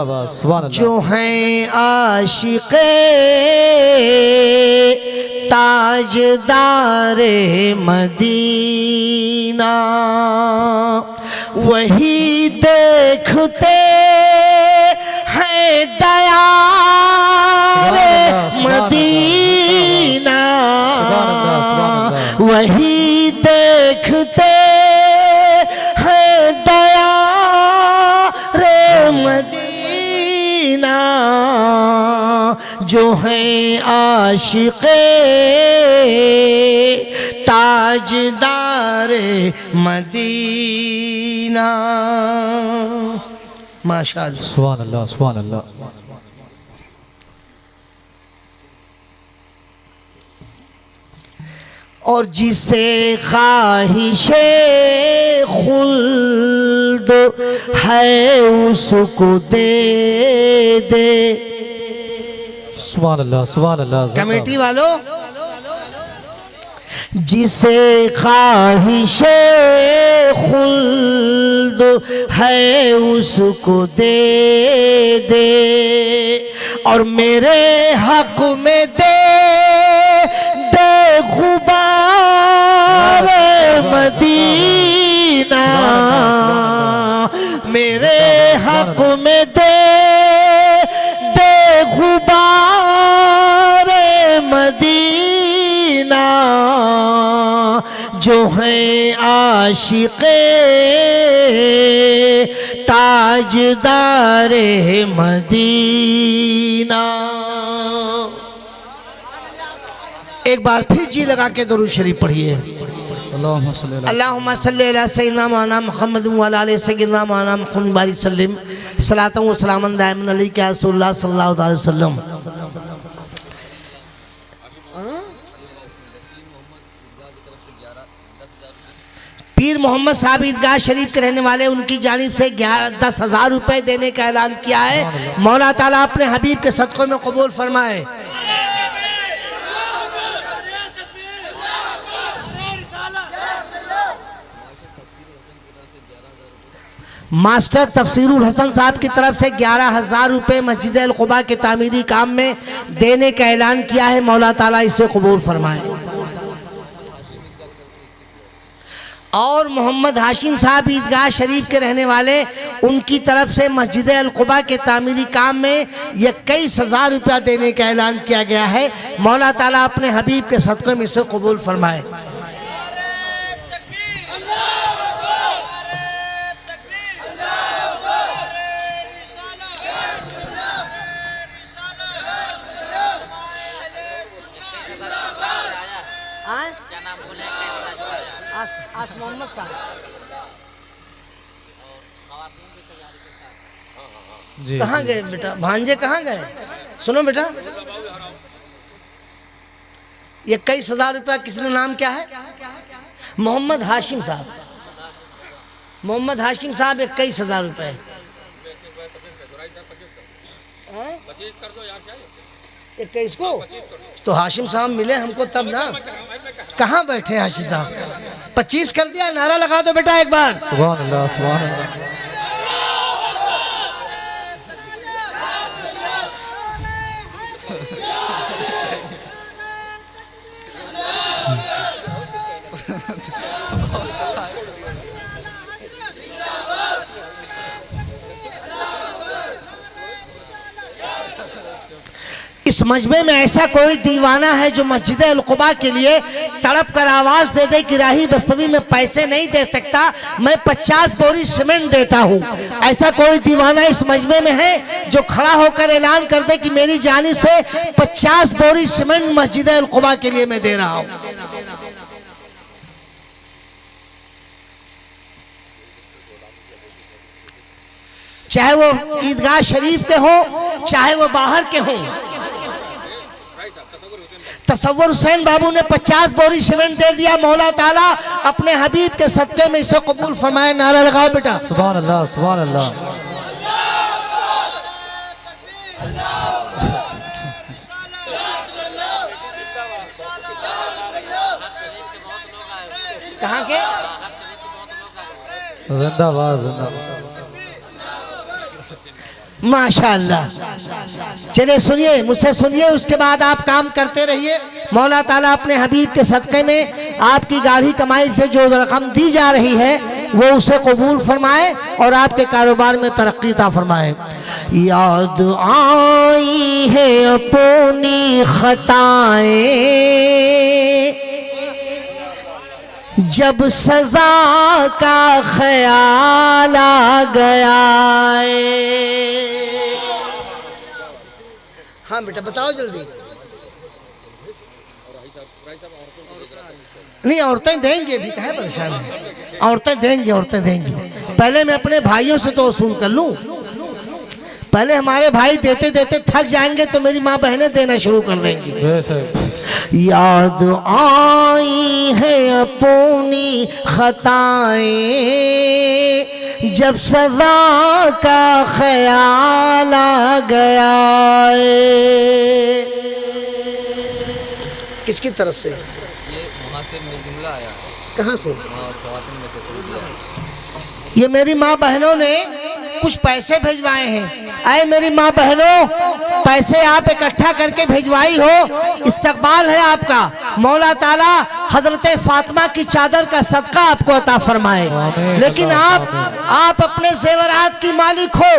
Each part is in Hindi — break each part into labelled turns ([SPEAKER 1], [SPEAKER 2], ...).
[SPEAKER 1] जो हैं आशिक़े ताजदारे मदीना वही देखते हैं दयारे मदीना वही देखते हैं दयारे मदीना जो हैं आशिक़े ताजदार मदीना। माशाअल्लाह,
[SPEAKER 2] सुभान अल्लाह, सुभान अल्लाह।
[SPEAKER 1] और जिसे ख्वाहिशे खुल्द है उसको दे दे।
[SPEAKER 2] सुभान अल्लाह, सुभान अल्लाह।
[SPEAKER 1] कमेटी वालों, जिसे ख्वाहिशे खुल्द है उसको दे दे और मेरे हक में दे दे गुबार मदीना मेरे हक में दे दे गुबार मदीना जो हैं आशिक़े ताजदार मदीना। एक बार फिर जी लगा के दरूद शरीफ पढ़िए। अल्लाहुम्मा सल्ली अला सय्यिदिना मौलाना मुहम्मद व अला आलि सय्यिदिना मौलाना मुहम्मद बारिक सल्लिम सलातन व सलामन दाइमन अलैका या रसूलुल्लाह सल्लल्लाहु अलैहि वसल्लम। पीर मोहम्मद साहब ईदगाह शरीफ के रहने वाले उनकी जानिब से 10,000 रुपए देने का ऐलान किया है। मौला ताला अपने हबीब के सदक़ों में कबूल फरमाए। मास्टर तफसीरुल हसन साहब की तरफ से 11,000 रुपये मस्जिद अल कुबा के तामीरी काम में देने का ऐलान किया है। मौला ताला इसे कबूल फरमाए। और मोहम्मद हाशिम साहब ईदगाह शरीफ के रहने वाले उनकी तरफ से मस्जिद अल कुबा के तामीरी काम में 21,000 रुपया देने का ऐलान किया गया है। मौला ताला अपने हबीब के सदक़े में इसे कबूल फरमाए। मोहम्मद साहब कहाँ गए बेटा? भांजे कहाँ गए? सुनो बेटा, 21,000 रुपया किसने नाम क्या है? मोहम्मद हाशिम साहब। मोहम्मद हाशिम साहब 21,000 रुपये। 21 को तो हाशिम साहब मिले हमको तब ना। कहाँ बैठे हाशिम साहब? 25 कर दिया। नारा लगा दो बेटा एक बार।
[SPEAKER 2] सुभान अल्लाह, सुभान अल्लाह।
[SPEAKER 1] इस मजमे में ऐसा कोई दीवाना है जो मस्जिद अल कुबा के लिए तड़प कर आवाज दे दे कि राही बस्तवी में पैसे नहीं दे सकता, मैं 50 बोरी सीमेंट देता हूँ। ऐसा कोई दीवाना इस मजमे में है जो खड़ा होकर ऐलान कर दे कि मेरी जानिब से 50 बोरी सीमेंट मस्जिद अल कुबा के लिए मैं दे रहा हूँ। चाहे वो ईदगाह शरीफ के हो चाहे वो बाहर के हों। तसव्वुर हुसैन बाबू ने 50 बोरी सीमेंट दे दिया। मौला ताला अपने हबीब के सदक़े में इसे कबूल फरमाए। नारा लगाओ बेटा।
[SPEAKER 2] सुभान अल्लाह, सुभान अल्लाह। कहाँ के? जिंदाबाद जिंदाबाद।
[SPEAKER 1] माशाअल्लाह। चलिए सुनिए, मुझसे सुनिए, उसके बाद आप काम करते रहिए। मौला ताला अपने हबीब के सदक़े में आपकी गाढ़ी कमाई से जो रकम दी जा रही है वो उसे कबूल फरमाए और आपके कारोबार में तरक्की अता फरमाए। याद आई है अपनी खताएं जब सजा का ख्याल आ गया है। हाँ बेटा बताओ जल्दी। नहीं औरतें देंगे भी, कहे परेशान है, औरतें देंगी, औरतें देंगी। पहले मैं अपने भाइयों से तो वसूल कर लूं। पहले हमारे भाई देते देते थक जाएंगे तो मेरी माँ बहनें देना शुरू कर देंगी। याद आई है अपनी खताएं जब सजा का ख्याल आ गया है। किसकी तरफ से?
[SPEAKER 3] ये वहाँ से जुमला आया।
[SPEAKER 1] कहाँ से?
[SPEAKER 3] खवातीन में से।
[SPEAKER 1] ये मेरी माँ बहनों ने कुछ पैसे भिजवाए हैं। आए मेरी माँ बहनों, पैसे आप इकट्ठा करके भिजवाई हो, इस्तकबाल है आपका। मौला ताला हजरत फातिमा की चादर का सदका आपको अता फरमाए। लेकिन आप अपने जेवरात की मालिक हो,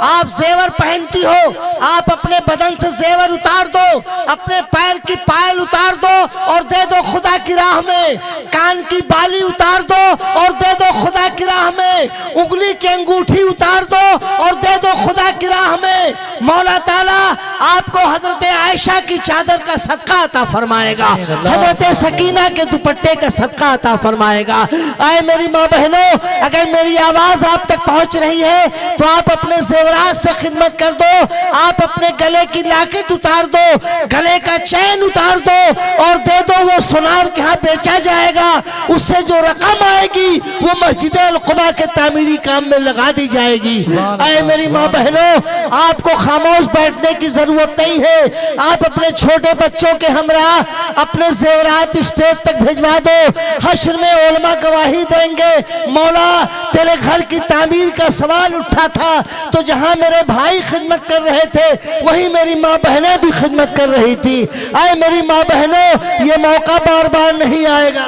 [SPEAKER 1] आप जेवर पहनती हो, आप अपने बदन से जेवर उतार दो, अपने पैर की पायल उतार दो और दे दो खुदा की राह में, कान की बाली उतार दो और दे दो खुदा की राह में, उंगली की अंगूठी उतार दो और दे दो खुदा की राह में। मौला ताला आपको हजरत आयशा की चादर का सदका अता फरमाएगा, हजरत सकीना के दुपट्टे का सदका अता फरमाएगा। आए मेरी माँ बहनों, अगर मेरी आवाज आप तक पहुंच रही है तो आप अपने जेवरात से खिदमत कर दो, आप अपने गले की लाकेट उतार दो, गले का चैन उतार दो और दे दो। वो सुनार के यहाँ बेचा जाएगा, उससे जो रकम आएगी वो मस्जिद अल-कुबा के तामीरी काम में लगा दी जाएगी। आए मेरी माँ बहनों, आपको खामोश बैठने की जरूरत नहीं है। आप अपने छोटे बच्चों के हमरा अपने जेवरात स्टेज तक भिजवा दो, हश्र में उलमा गवाही देंगे। मौला तेरे घर की तामीर का सवाल उठा था तो जहां मेरे भाई खिदमत कर रहे थे वहीं मेरी माँ बहनें भी खिदमत कर रही थी। आए मेरी माँ बहनों, ये मौका बार बार नहीं आएगा।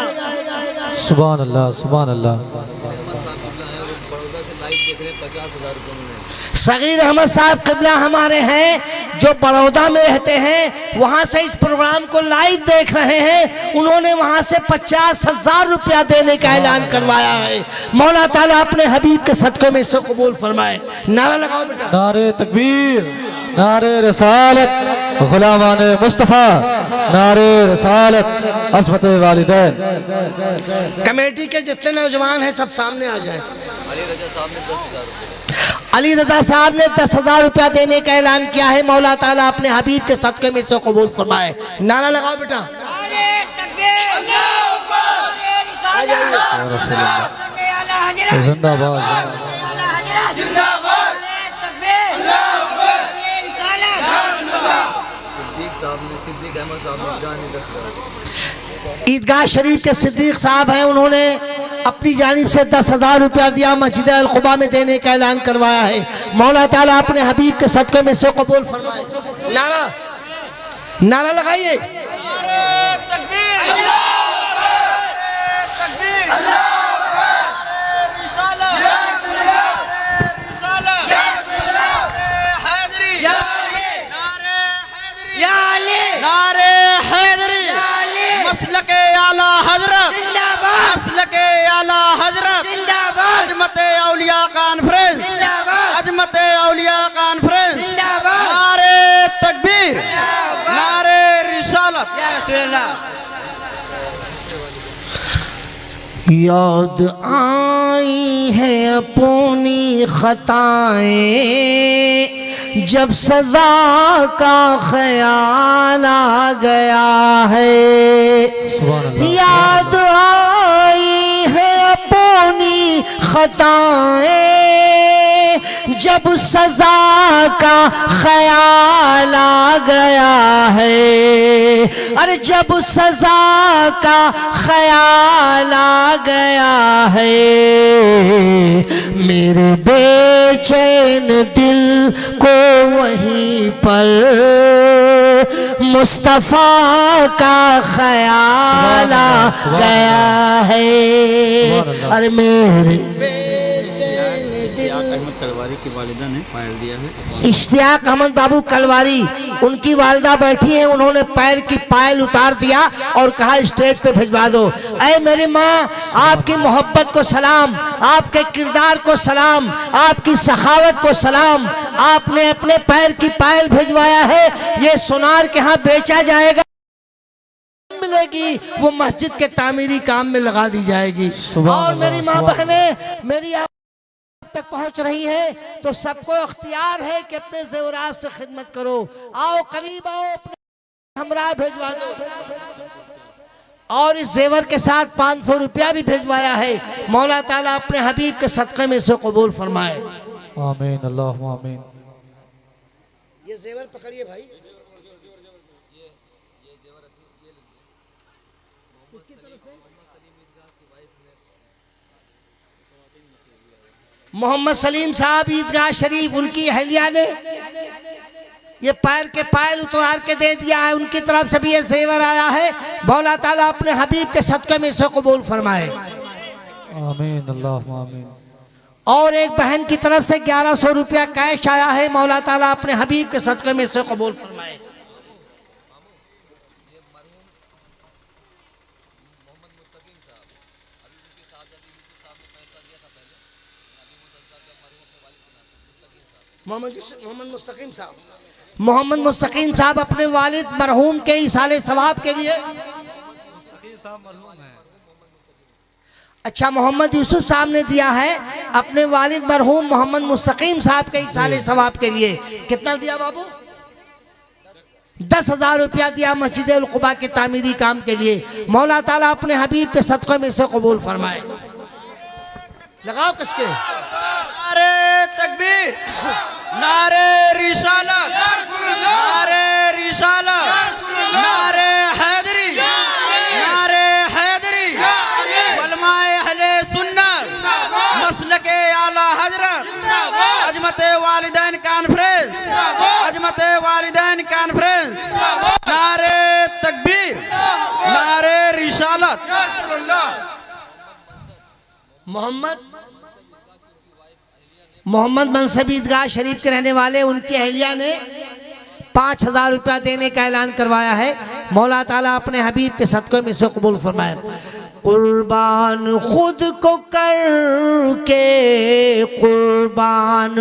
[SPEAKER 2] सुभान अल्लाह, सुभान अल्लाह।
[SPEAKER 1] सगीर अहमद साहब किबला हमारे हैं जो बड़ौदा में रहते हैं, वहाँ से इस प्रोग्राम को लाइव देख रहे हैं। उन्होंने वहाँ से 50,000 रुपया देने का ऐलान करवाया है। मौला ताला अपने हबीब के सदक़े में इसको कबूल फरमाए। नारा लगाओ बेटा।
[SPEAKER 2] नारे तकबीर, नारे रसालत, गुलामाने मुस्तफ़ा, नारे रसालत, अस्मत वालिदैन।
[SPEAKER 1] कमेटी के जितने नौजवान हैं सब सामने आ जाए।
[SPEAKER 3] अली रजा साहब ने 10,000 रुपये,
[SPEAKER 1] अली रजा साहब ने 10,000 रुपया देने का ऐलान किया है। मौला ताला अपने हबीब के सदक़े में इसको कबूल फरमाए। नारा लगाओ बेटा।
[SPEAKER 2] जिंदाबाद,
[SPEAKER 3] सिद्दीक अहमद साहब ने 10,000।
[SPEAKER 1] ईदगाह शरीफ के सिद्दीक साहब हैं, उन्होंने अपनी जानिब से 10,000 रुपया दिया, मस्जिद अल-कुबा में देने का ऐलान करवाया है। मौला ताला अपने हबीब के सदक़े में से कबूल फरमाए। नारा लगाइए।
[SPEAKER 4] मसलके आला हजरत, मसलके आला हजरत, अजमत औलिया कॉन्फ्रेंस, अजमत औलिया कॉन्फ्रेंस, नारे तकबीर, नारे रिसालत।
[SPEAKER 1] याद आई है अपनी खताएं जब सजा का ख्याल आ गया है। याद आई है अपनी खताएं जब सजा का ख्याल आ गया है। अरे जब सजा का ख्याल आ गया है, मेरे बेचैन दिल को वहीं पर मुस्तफा का ख्याल आ गया है। अरे मेरे
[SPEAKER 5] अहमद कलवारी की वालिदा ने पायल दिया है।
[SPEAKER 1] इश्तियाक अहमद बाबू कलवारी, उनकी वालिदा बैठी है, उन्होंने पैर की पायल उतार दिया और कहा स्टेज पे भिजवा दो। ऐ मेरी माँ, आपकी मोहब्बत को सलाम, आपके किरदार को सलाम, आपकी सखावत को सलाम। आपने अपने पैर की पायल भिजवाया है, ये सोनार के यहाँ बेचा जाएगा, मिलेगी वो मस्जिद के तामीरी काम में लगा दी जाएगी। और मेरी माँ बहने मेरी तक पहुंच रही है तो सबको अख्तियार है कि अपने जेवरात से खिदमत करो। आओ करीब आओ, अपने हमरा भेजवा दो। और इस जेवर के साथ 500 रुपया भी भेजवाया है। मौला ताला अपने हबीब के सदक़े में से कबूल फरमाए।
[SPEAKER 2] आमीन अल्लाहुम्मा आमीन।
[SPEAKER 1] ये जेवर पकड़िए भाई। मोहम्मद सलीम साहब ईदगाह शरीफ, उनकी अहलिया ने ये पैर के पायल उतार के दे दिया है। उनकी तरफ से भी ये जेवर आया है। मौला ताला अपने हबीब के सदक़े में से कबूल फरमाए।
[SPEAKER 2] आमीन अल्लाहुम्मा आमीन।
[SPEAKER 1] और एक बहन की तरफ से 1100 रुपया कैश आया है। मौला ताला अपने हबीब के सदक़े में से कबूल फरमाए। मोहम्मद मुस्तकीम साहब अपने वालिद मरहूम के इसाले सवाब के लिए, अच्छा मोहम्मद यूसुफ साहब ने दिया है अपने वालिद मरहूम मोहम्मद मुस्तकीम साहब के इसाले सवाब के लिए। कितना दिया बाबू? 10,000 रुपया दिया मस्जिद अल कुबा के तामीरी काम के लिए। मौला ताला अपने हबीब के सदक़े में से कबूल फरमाए। लगाओ किसके
[SPEAKER 4] नारे तकबीर, नारे रिसालत, नारे रिसालत, नारे हैदरी, नारे हैदरी, उलमाए अहले सुन्नत, मसलके आला हजरत, अजमते वालिदैन कॉन्फ्रेंस, अजमते वालिदैन कॉन्फ्रेंस। नारे तकबीर, नारे रिसालत।
[SPEAKER 1] मोहम्मद मनसब ईदगाह शरीफ के रहने वाले, उनकी अहलिया ने 5,000 रुपया देने का ऐलान करवाया है। मौला ताला अपने हबीब के सदक़े में से कबूल फरमाए। कुर्बान खुद को करके, कुर्बान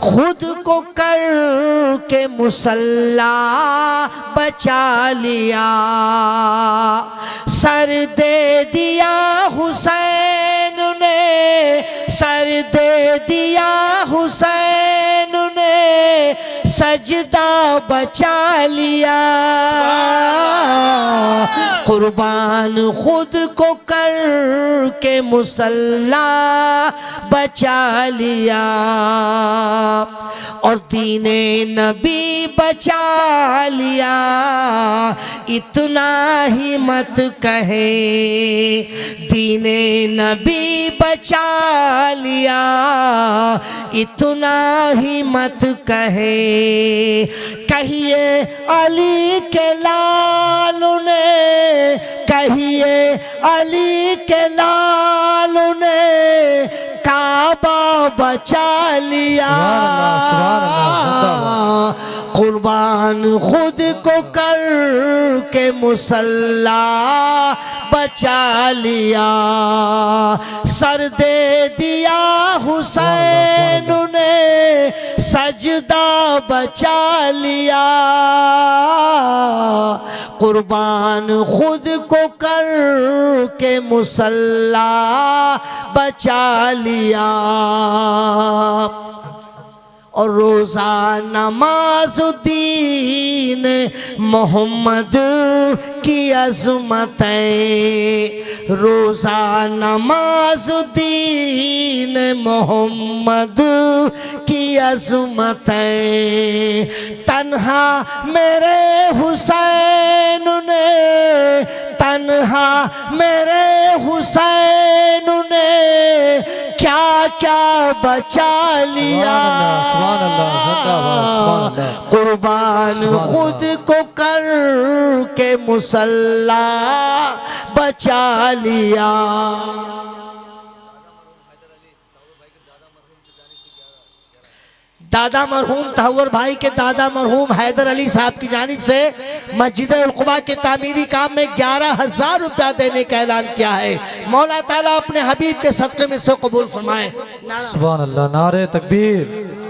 [SPEAKER 1] खुद को करके मुसल्ला बचा लिया, सर दे दिया हुसैन ने, सर दे दिया हुसैन ने, सजदा बचा लिया। कुर्बान खुद को करके मुसल्ला बचा लिया, और दीने नबी बचा लिया। इतना ही मत कहे, दीने नबी बचा लिया, इतना ही मत कहे। कहिए अली के लाल ने, कहिए अली के लाल ने काबा बचा लिया। कुर्बान खुद को करके मुसल्ला बचा लिया, सर दे दिया हुसैन ने, सजदा बचा लिया। कुर्बान खुद को करके मुसल्ला बचा लिया। और रोज़ा नमाजुद्दीन मोहम्मद की अज़मतें, रोज़ा नमाजुद्दीन मोहम्मद की अज़मतें, तन्हा मेरे हुसैन ने, तन्हा मेरे हुसैन ने क्या क्या बचा लिया।
[SPEAKER 2] सुभान अल्लाह, सुभान अल्लाह।
[SPEAKER 1] कुर्बान खुद को कर के मुसल्ला बचा लिया। दादा मरहूम तहव्वुर भाई के दादा मरहूम हैदर अली साहब की जानिब से मस्जिद उल कुबा के तामीरी काम में 11,000 रुपया देने का ऐलान किया है। मौला ताला अपने हबीब के सदक़े में से कबूल फरमाए।
[SPEAKER 2] सुभान अल्लाह, नारे तकबीर।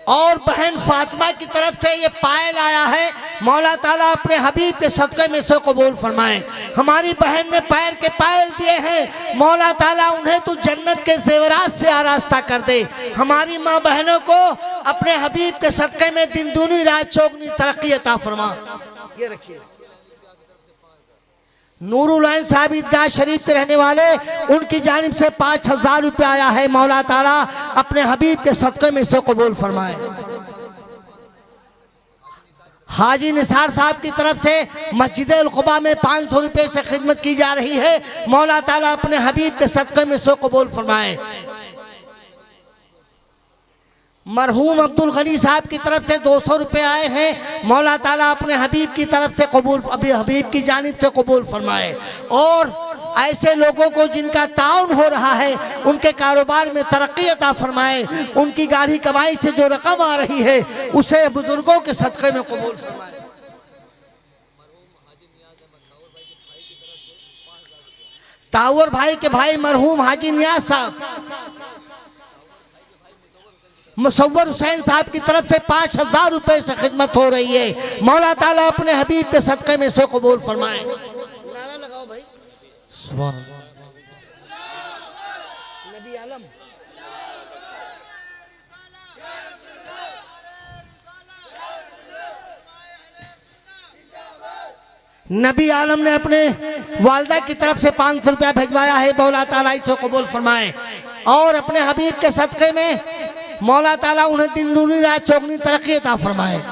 [SPEAKER 1] और बहन फातिमा की तरफ से ये पायल आया है, मौला ताला अपने हबीब के सदक़े में से कबूल फरमाए। हमारी बहन ने पैर के पायल दिए हैं, मौला ताला उन्हें तो जन्नत के ज़ेवरात से आरास्ता कर दे। हमारी माँ बहनों को अपने हबीब के सदक़े में दिन दूनी रात चौगनी तरक्की अता फरमा। ये रखिए नूरुल ऐन साहब ईदगाह शरीफ के रहने वाले, उनकी जानिब से 5,000 रुपया आया है। मौला ताला अपने हबीब के सदक़े में से कबूल फरमाए। हाजी निसार साहब की तरफ से मस्जिद उल कुबा में 500 रुपये से खिदमत की जा रही है। मौला ताला अपने हबीब के सदक़े में से कबूल फरमाए। मरहूम अब्दुल गनी साहब की तरफ से 200 रुपये आए हैं। मौला ताला अपने हबीब की तरफ से कबूल, अभी हबीब की जानिब से कबूल फरमाए। और ऐसे लोगों को जिनका ताउन हो रहा है, उनके कारोबार में तरक्की अता फरमाए। उनकी गाढ़ी कमाई से जो रकम आ रही है, उसे बुजुर्गों के सदक़े में कबूल फरमाए। ताउर भाई के भाई मरहूम हाजी नियाज साहब, मुसव्वर हुसैन साहब की तरफ से 5,000 रुपये से खिदमत हो रही है। मौला ताला अपने हबीब के सदक़े में से कबूल फरमाए। नारा लगाओ भाई।
[SPEAKER 2] सुभान अल्लाह।
[SPEAKER 1] नबी आलम नबी आलम ने अपने वालदा की तरफ से 500 रुपया भिजवाया है। मौला ताला इसे कबूल फरमाए और अपने हबीब के सदक़े में मौला ताला उन्हें दिन दूनी रात चौगनी तरक्की अता फरमाए।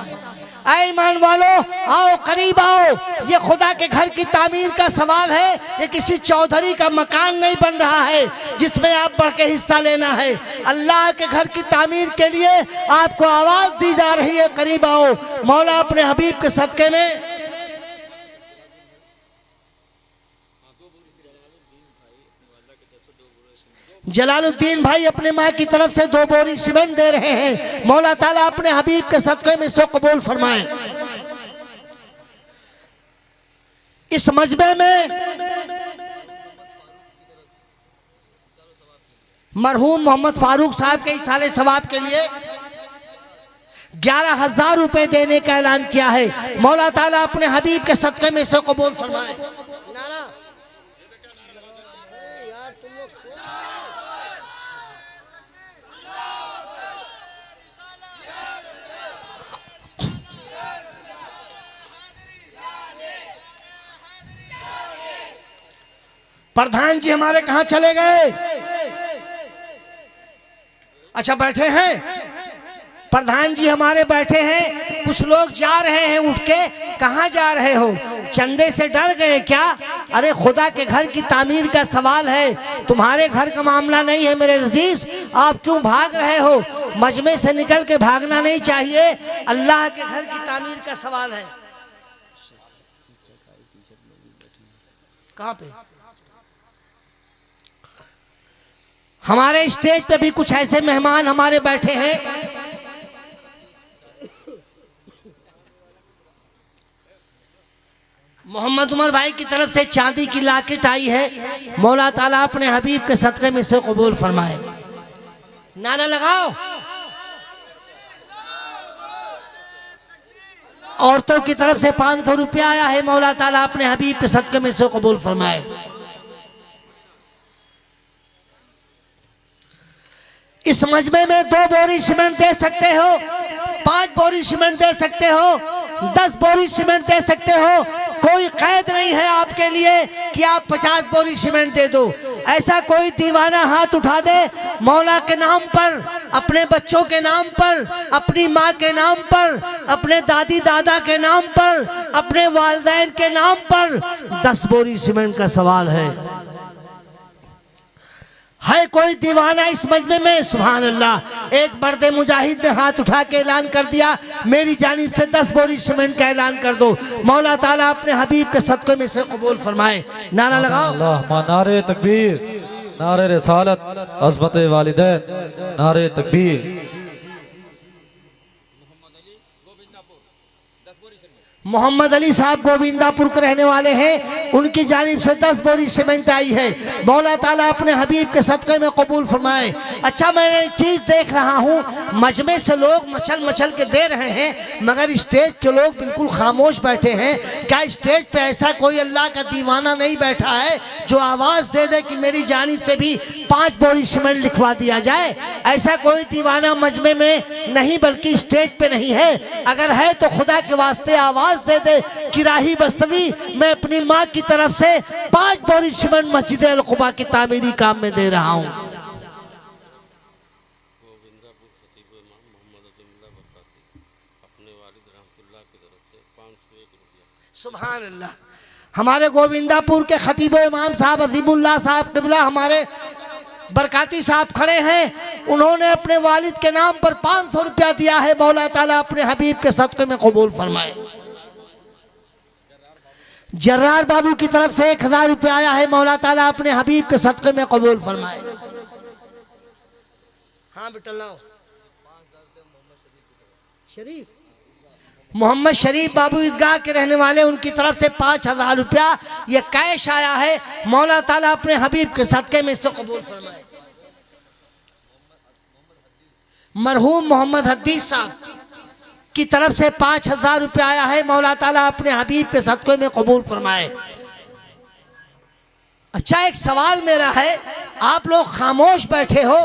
[SPEAKER 1] ऐ ईमान वालो, आओ करीब आओ। ये खुदा के घर की तामीर का सवाल है। ये किसी चौधरी का मकान नहीं बन रहा है जिसमें आप बढ़ के हिस्सा लेना है। अल्लाह के घर की तामीर के लिए आपको आवाज़ दी जा रही है, करीब आओ। मौला अपने हबीब के सदक़े में जलालुद्दीन भाई अपने माँ की तरफ से 2 बोरी सीमेंट दे रहे हैं। मौला ताला अपने हबीब के सदक़े में से कबूल फरमाए। इस मजबे में मरहूम मोहम्मद फारूक साहब के इसाले सवाब के लिए 11,000 रुपये देने का ऐलान किया है। मौला ताला अपने हबीब के सदक़े में से कबूल फरमाए। प्रधान जी हमारे कहाँ चले गए? अच्छा बैठे हैं। प्रधान जी हमारे बैठे हैं। कुछ लोग जा रहे हैं उठ के। कहाँ जा रहे हो? चंदे से डर गए क्या? अरे खुदा के घर की तामीर का सवाल है, तुम्हारे घर का मामला नहीं है मेरे अजीज। आप क्यों भाग रहे हो? मजमे से निकल के भागना नहीं चाहिए। अल्लाह के घर की तामीर का सवाल है। कहाँ पे? हमारे स्टेज पे भी कुछ ऐसे मेहमान हमारे बैठे हैं। मोहम्मद उमर भाई की तरफ से चांदी की लॉकेट आई है। मौला ताला अपने हबीब के सदक़े में से कबूल फरमाए। नारा लगाओ। औरतों की तरफ से 500 रुपया आया है। मौला ताला अपने हबीब के सदक़े में से कबूल फरमाए। इस मजमे में 2 बोरी सीमेंट दे सकते हो, 5 बोरी सीमेंट दे सकते हो, 10 बोरी सीमेंट दे सकते हो। कोई कैद नहीं है आपके लिए कि आप 50 बोरी सीमेंट दे दो। ऐसा कोई दीवाना हाथ उठा दे मौला के नाम पर, अपने बच्चों के नाम पर, अपनी माँ के नाम पर, अपने दादी दादा के नाम पर, अपने वालिदैन के नाम पर 10 बोरी सीमेंट का सवाल है कोई दीवाना इस मजमे में? सुभान अल्लाह। एक मर्द मुजाहिद ने हाथ उठा के ऐलान कर दिया, मेरी जानिब से 10 बोरी सीमेंट का ऐलान कर दो। मौला ताला अपने हबीब के सदक़े में से कबूल फरमाए। नारा लगाओ।
[SPEAKER 2] नारे तकबीर, नारे रिसालत, अज़मत वालिदैन, नारे तकबीर।
[SPEAKER 1] मोहम्मद अली साहब गोविंदापुर के रहने वाले हैं, उनकी जानिब से 10 बोरी सीमेंट आई है। मौला ताला अपने हबीब के सदक़े में कबूल फरमाए। अच्छा, मैं एक चीज़ देख रहा हूँ, मजमे से लोग मचल मचल के दे रहे हैं, मगर स्टेज के लोग बिल्कुल खामोश बैठे हैं। क्या स्टेज पे ऐसा कोई अल्लाह का दीवाना नहीं बैठा है जो आवाज़ दे दे कि मेरी जानिब से भी 5 बोरी सीमेंट लिखवा दिया जाए? ऐसा कोई दीवाना मजमे में नहीं, बल्कि स्टेज पे नहीं है। अगर है तो खुदा के वास्ते आवाज़ दे दे कि राही बस्तवी, मैं अपनी माँ की तरफ से 5 बोरी सीमेंट मस्जिद अल कुबा की तामीरी काम में दे रहा हूँ। सुभान अल्लाह। हमारे गोविंदापुर के खतीब इमाम साहब अजीमुल्लाह साहब क़िबला, हमारे बरकाती साहब खड़े हैं, उन्होंने अपने वालिद के नाम पर 500 रुपया दिया है। मौला ताला अपने हबीब के सदक़े में कबूल फरमाए। जर्रार बाबू की तरफ से 1000 रुपया आया है। मौला ताला अपने हबीब के सदक़े में कबूल फरमाए। हाँ बेटा लाओ। शरीफ मोहम्मद शरीफ बाबू ईदगाह के रहने वाले, उनकी तरफ से 5000 रुपया ये कैश आया है। मौला ताला अपने हबीब के सदक़े में से कबूल फरमाए। मरहूम मोहम्मद हदीस साहब की तरफ से 5000 रुपया आया है। मौला ताला अपने हबीब के सदक़े में कबूल फरमाए। अच्छा, एक सवाल मेरा है, आप लोग खामोश बैठे हो,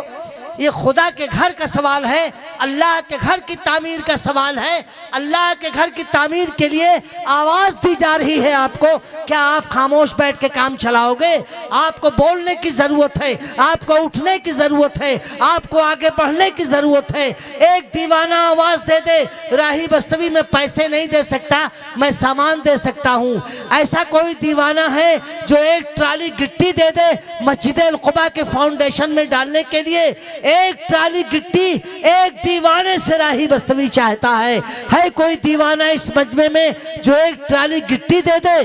[SPEAKER 1] ये खुदा के घर का सवाल है, अल्लाह के घर की तामीर का सवाल है। अल्लाह के घर की तामीर के लिए आवाज़ दी जा रही है आपको। क्या आप खामोश बैठ के काम चलाओगे? आपको बोलने की ज़रूरत है, आपको उठने की ज़रूरत है, आपको आगे बढ़ने की ज़रूरत है। एक दीवाना आवाज़ दे दे, राही बस्तवी में पैसे नहीं दे सकता, मैं सामान दे सकता हूँ। ऐसा कोई दीवाना है जो एक ट्राली गिट्टी दे दे मस्जिद अल कुबा के फाउंडेशन में डालने के लिए? एक ट्राली गिट्टी एक दीवाने से राही बस्तवी चाहता है कोई दीवाना इस मजमे में जो एक ट्राली गिट्टी दे दे?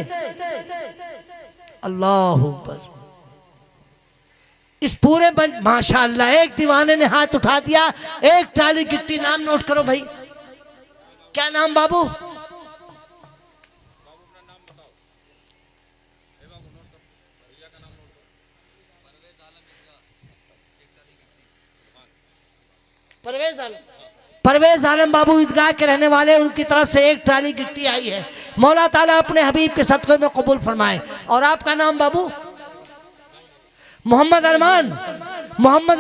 [SPEAKER 1] अल्लाह अकबर। इस पूरे माशाअल्लाह, एक दीवाने ने हाथ उठा दिया, एक ट्राली गिट्टी। नाम नोट करो भाई, क्या नाम बाबू? परवेज आलम बाबू ईदगाह के रहने वाले, उनकी तरफ से एक ट्राली गिट्टी आई है। मौला ताला अपने हबीब के सदक़े में कबूल फरमाए। और आपका नाम बाबू? मोहम्मद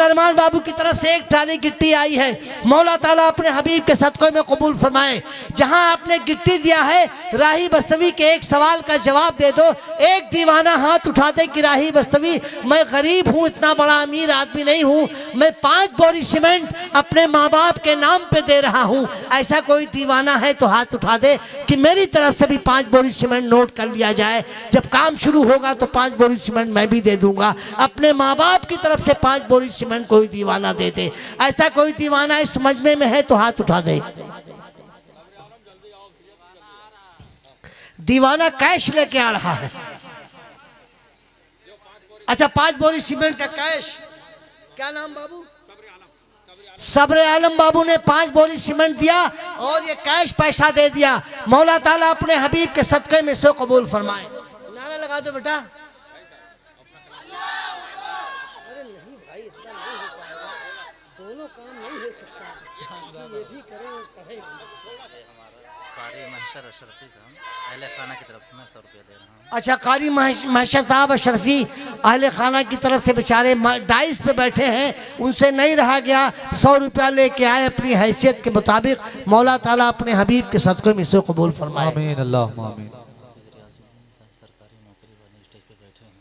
[SPEAKER 1] अरमान बाबू की तरफ से एक ट्राली गिट्टी आई है। मौला ताला अपने हबीब के सदक़े में कबूल फरमाए। जहां आपने गिट्टी दिया है, राही बस्तवी के एक सवाल का जवाब दे दो। एक दीवाना हाथ उठा दे कि राही बस्तवी, मैं गरीब हूँ, इतना बड़ा अमीर आदमी नहीं हूँ, मैं 5 बोरी सीमेंट अपने माँ बाप के नाम पे दे रहा हूँ। ऐसा कोई दीवाना है तो हाथ उठा दे कि मेरी तरफ से भी 5 बोरी सीमेंट नोट कर लिया जाए। जब काम शुरू होगा तो 5 बोरी सीमेंट मैं भी दे दूंगा। अपने माँ बाप की तरफ से 5 बोरी सीमेंट कोई दीवाना दे दे। ऐसा कोई दीवाना इस मजमे में है तो हाथ उठा दे। दीवाना कैश लेके आ रहा है। अच्छा, 5 बोरी सीमेंट का कैश। क्या नाम बाबू? सब्र आलम बाबू ने 5 बोरी सीमेंट दिया और ये कैश पैसा दे दिया। मौला ताला अपने हबीब के सदक़े में से कबूल फरमाए। नारा लगा दो बेटा। अरे नहीं भाई, इतना नहीं हो पाएगा, दोनों काम नहीं हो सकता। ये भी करें और करें।
[SPEAKER 6] कारी महशर अशरफी साहब अहले खाना की तरफ से मैं 100 रुपया दे रहा हूँ।
[SPEAKER 1] अच्छा, कारी महशर साहब अशरफी अहले खाना की तरफ से बेचारे डाइस पे बैठे हैं, उनसे नहीं रहा गया, 100 रुपया लेके आए अपनी हैसियत के मुताबिक। मौला ताला अपने हबीब के सदक़े में से कबूल फरमाए।
[SPEAKER 2] आमीन, अल्लाहुम्मा आमीन।
[SPEAKER 6] सरकारी नौकरी वाले स्टेज पे बैठे हैं,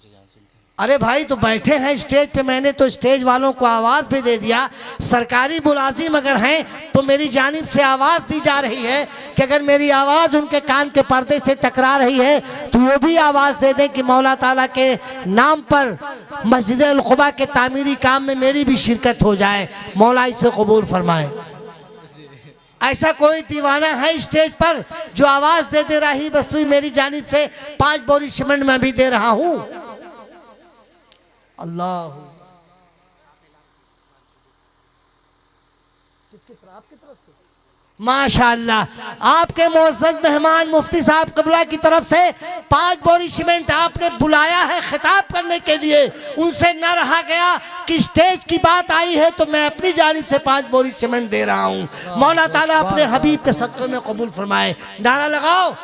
[SPEAKER 6] रियाजुद्दीन
[SPEAKER 1] अरे भाई तो बैठे हैं स्टेज पे, मैंने तो स्टेज वालों को आवाज़ भी दे दिया। सरकारी मुलाजिम अगर हैं तो मेरी जानिब से आवाज़ दी जा रही है कि अगर मेरी आवाज़ उनके कान के पर्दे से टकरा रही है तो वो भी आवाज़ दे दें कि मौला ताला के नाम पर मस्जिद अल क़ुबा के तामीरी काम में मेरी भी शिरकत हो जाए। मौला इसे कबूल फरमाए। ऐसा कोई दीवाना है स्टेज पर जो आवाज़ दे रही बस्तवी मेरी जानिब से 5 बोरी सीमेंट मैं भी दे रहा हूँ। अल्लाह किसकी तरफ, आपकी तरफ से? माशाअल्लाह, आपके मोअज़्ज़ज़ मेहमान मुफ्ती साहब क़िबला की तरफ से 5 बोरी सीमेंट आपने बुलाया है खिताब करने के लिए। उनसे न रहा गया कि स्टेज की बात आई है तो मैं अपनी जानिब से 5 बोरी सीमेंट दे रहा हूँ। मौला ताला अपने हबीब के सदक़े में कबूल फरमाए। नारा लगाओ।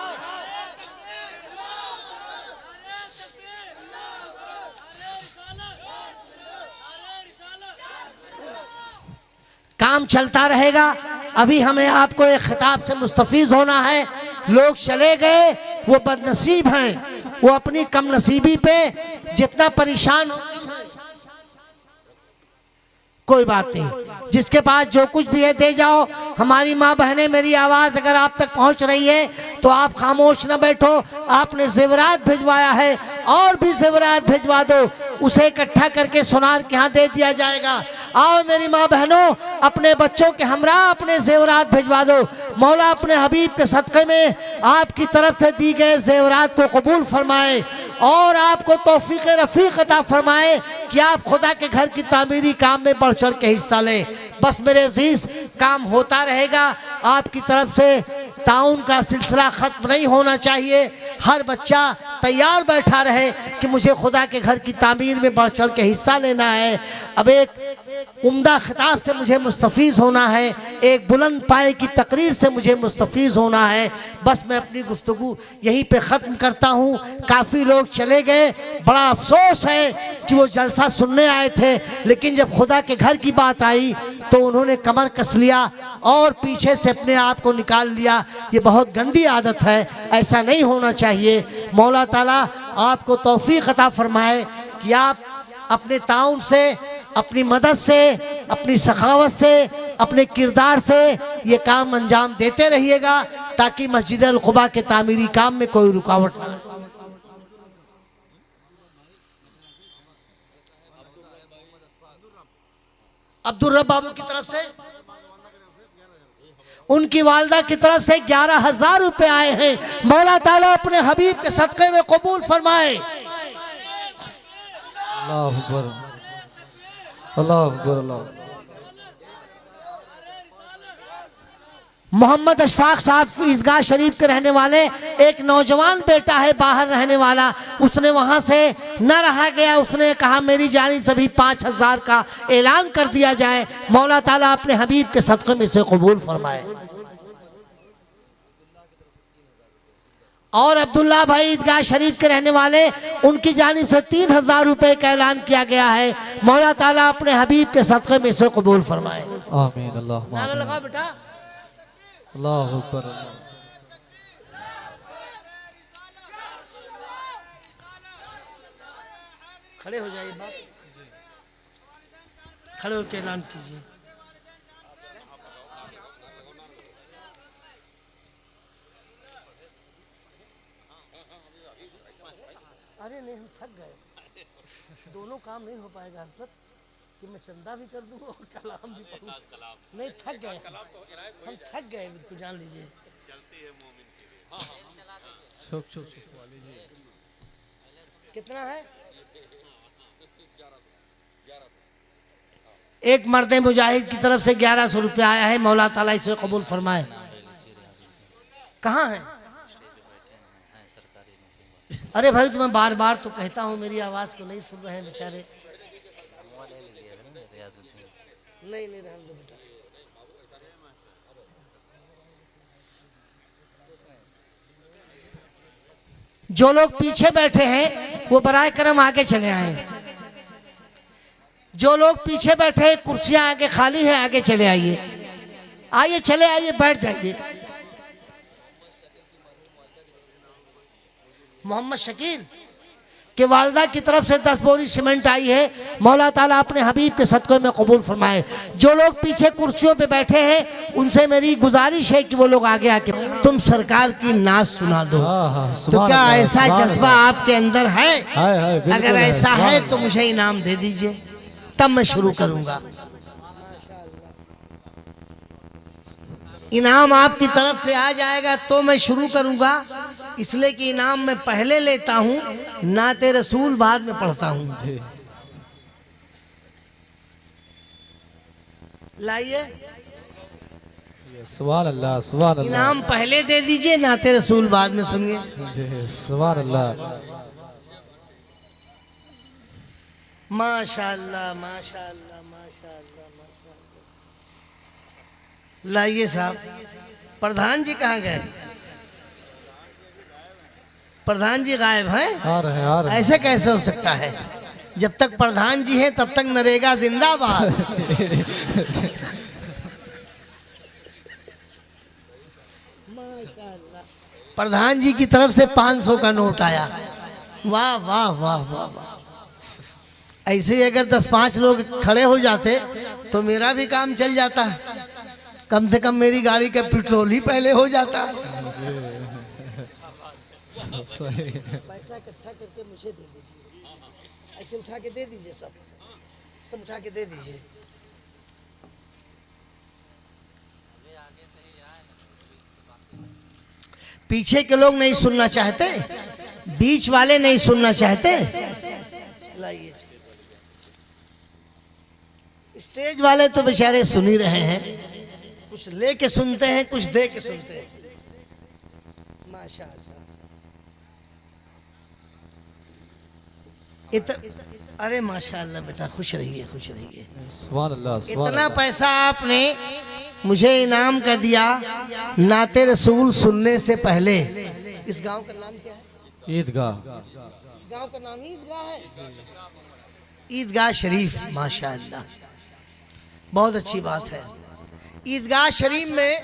[SPEAKER 1] काम चलता रहेगा। अभी हमें आपको एक खिताब से मुस्तफीज होना है। लोग चले गए वो बदनसीब हैं, वो अपनी कम नसीबी पे जितना परेशान हो, कोई बात नहीं, जिसके पास जो कुछ भी है दे जाओ। हमारी माँ बहनें, मेरी आवाज़ अगर आप तक पहुँच रही है तो आप खामोश न बैठो। आपने ज़ेवरात भिजवाया है और भी ज़ेवरात भिजवा दो, उसे इकट्ठा करके सोनार के यहाँ दे दिया जाएगा। आओ मेरी माँ बहनों, अपने बच्चों के हमरा अपने ज़ेवरात भिजवा दो। मौला अपने हबीब के सदक़े में आपकी तरफ से दी गए ज़ेवरात को कबूल फरमाए और आपको तौफीक रफ़ीक अता फरमाए कि आप खुदा के घर की तामीरी काम में बढ़ चढ़ के हिस्सा लें। बस मेरे अजीज़, काम होता रहेगा। आपकी तरफ से ताउन का सिलसिला ख़त्म नहीं होना चाहिए। हर बच्चा तैयार बैठा रहे कि मुझे खुदा के घर की तामीर में बढ़ चढ़ के हिस्सा लेना है। अब एक उम्दा खिताब से मुझे मुस्तफ़ीज़ होना है, एक बुलंद पाए की तकरीर से मुझे मुस्तफ़ीज़ होना है। बस मैं अपनी गुफ्तगू यहीं पे ख़त्म करता हूँ। काफ़ी लोग चले गए, बड़ा अफसोस है कि वो जलसा सुनने आए थे, लेकिन जब खुदा के घर की बात आई तो उन्होंने कमर कस लिया और पीछे से अपने आप को निकाल लिया। ये बहुत गंदी आदत है, ऐसा नहीं होना चाहिए। मौला ताला आपको तौफीक अता फरमाए कि आप अपने ताउन से, अपनी मदद से, अपनी सखावत से, अपने किरदार से ये काम अंजाम देते रहिएगा ताकि मस्जिद अल क़ुबा के तामीरी काम में कोई रुकावट ना हो। अब्दुल रब बाबू की तरफ से, उनकी वालदा की तरफ से 11,000 रुपए आए हैं। मौला ताला अपने हबीब के सदक़े में कबूल फरमाए।
[SPEAKER 2] अल्लाह अकबर, अल्लाह अकबर, अल्लाह।
[SPEAKER 1] मोहम्मद अशफाक साहब ईदगाह शरीफ के रहने वाले, एक नौजवान बेटा है बाहर रहने वाला, उसने वहाँ से न रहा गया, उसने कहा मेरी जानी सभी 5,000 का ऐलान कर दिया जाए। मौला ताला अपने हबीब के सदक़े में से कबूल फरमाए। और अब्दुल्ला भाई ईदगाह शरीफ के रहने वाले, उनकी जानिब से 3,000 रुपये का ऐलान किया गया है। मौला ताला अपने हबीब के सदक़े में से कबूल फरमाए।
[SPEAKER 2] आमीन। अल्लाह
[SPEAKER 1] नारा लगा बेटा।
[SPEAKER 2] अल्लाह अकबर।
[SPEAKER 1] खड़े हो जाइए बाप, खड़े होकर ऐलान कीजिए। अरे नहीं, हम थक गए, दोनों काम नहीं हो पाएगा हजरत कि मैं चंदा भी कर दूँ और कलाम भी पढ़ूँ। नहीं, थक गए हम, थक गए, बिल्कुल जान लीजिए। कितना है? एक मर्द मुजाहिद की तरफ से 1100 रुपया आया है। मौला ताला इसे कबूल फरमाए। कहाँ है? अरे भाई तुम्हें बार बार तो कहता हूँ, मेरी आवाज़ को नहीं सुन रहे हैं बेचारे। नहीं नहीं, रहने दो बेटा। जो लोग पीछे बैठे हैं वो बराए करम आगे चले आए। जो लोग पीछे बैठे हैं, कुर्सियां आगे खाली हैं, आगे चले आइए। आइए, चले आइए, बैठ जाइए। मोहम्मद शकील, कि वालदा की तरफ से 10 बोरी सीमेंट आई है, मौला ताला अपने हबीब के सदक़े में कबूल फरमाए। जो लोग पीछे कुर्सियों पे बैठे हैं उनसे मेरी गुजारिश है कि वो लोग आगे आके तुम सरकार की नाज सुना दो। तो क्या ऐसा जज्बा आपके अंदर है? अगर ऐसा है तो मुझे इनाम दे दीजिए, तब मैं शुरू करूंगा। इनाम आपकी तरफ से आ जाएगा तो मैं शुरू करूंगा, इसलिए कि इनाम मैं पहले लेता हूं, नाते रसूल बाद में पढ़ता हूं। लाइए,
[SPEAKER 2] सुभान अल्लाह, सुभान अल्लाह।
[SPEAKER 1] इनाम पहले दे दीजिए, नाते रसूल बाद में सुनिए।
[SPEAKER 2] जी, सुभान अल्लाह।
[SPEAKER 1] माशाअल्लाह, माशाअल्लाह, माशाअल्लाह, माशाअल्लाह। लाइए साहब। प्रधान जी कहाँ गए? प्रधान जी गायब हैं?
[SPEAKER 2] आ रहे हैं, आ रहे हैं।
[SPEAKER 1] ऐसे कैसे हो सकता है? जब तक प्रधान जी हैं तब तक नरेगा जिंदाबाद। प्रधान जी की तरफ से 500 का नोट आया। वाह वाह वाह वाह वाह। ऐसे ही अगर 10-5 लोग खड़े हो जाते तो मेरा भी काम चल जाता, कम से कम मेरी गाड़ी का पेट्रोल ही पहले हो जाता। पैसा इकट्ठा करके मुझे दे दीजिए, ऐसे उठा के दे दीजिए, सब उठा के दे दीजिए। पीछे के लोग नहीं सुनना चाहते, बीच वाले नहीं सुनना चाहते। लाइए, स्टेज वाले तो बेचारे सुन ही रहे हैं, कुछ ले के सुनते हैं, कुछ दे के सुनते हैं। माशाअल्लाह। अरे माशाअल्लाह बेटा, खुश रहिए, खुश रहिए।
[SPEAKER 2] सुभान अल्लाह, सुभान
[SPEAKER 1] इतना
[SPEAKER 2] अल्लाह।
[SPEAKER 1] पैसा आपने मुझे इनाम कर दिया नाते रसूल सुनने से पहले। इस गांव का नाम क्या है?
[SPEAKER 2] ईदगाह।
[SPEAKER 1] गांव का नाम ईदगाह है, ईदगाह शरीफ। माशाअल्लाह, बहुत अच्छी बात है। ईदगाह शरीफ में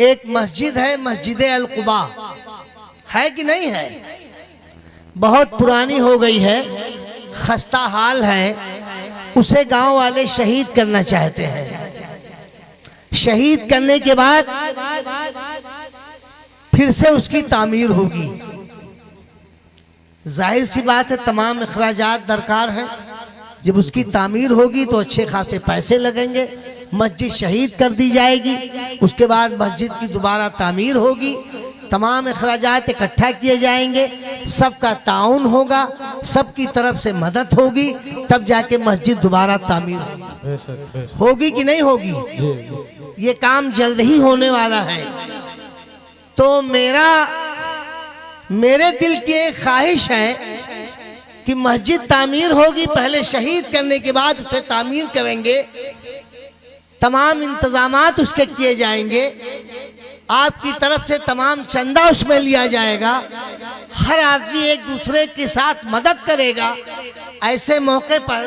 [SPEAKER 1] एक मस्जिद है, मस्जिद अल कुबा है कि नहीं है? बहुत पुरानी हो गई है, खस्ता हाल है। उसे गांव वाले शहीद करना चाहते हैं। शहीद करने के बाद फिर से उसकी तामीर होगी। जाहिर सी बात है, तमाम अखराजात दरकार हैं। जब उसकी तामीर होगी तो अच्छे खासे पैसे लगेंगे। मस्जिद शहीद कर दी जाएगी, उसके बाद मस्जिद की दोबारा तामीर होगी, तमाम अखराजात इकट्ठा किए जाएंगे, सबका ताउन होगा, सबकी तरफ से मदद होगी, तब जाके मस्जिद दोबारा तामीर होगी कि नहीं होगी? ये काम जल्द ही होने वाला है। तो मेरे दिल की एक ख्वाहिश है कि मस्जिद तामीर होगी, पहले शहीद करने के बाद उसे तामीर करेंगे, तमाम इंतजामात उसके किए जाएंगे, आपकी तरफ से तमाम चंदा उसमें लिया जाएगा, हर आदमी एक दूसरे के साथ मदद करेगा। ऐसे मौके पर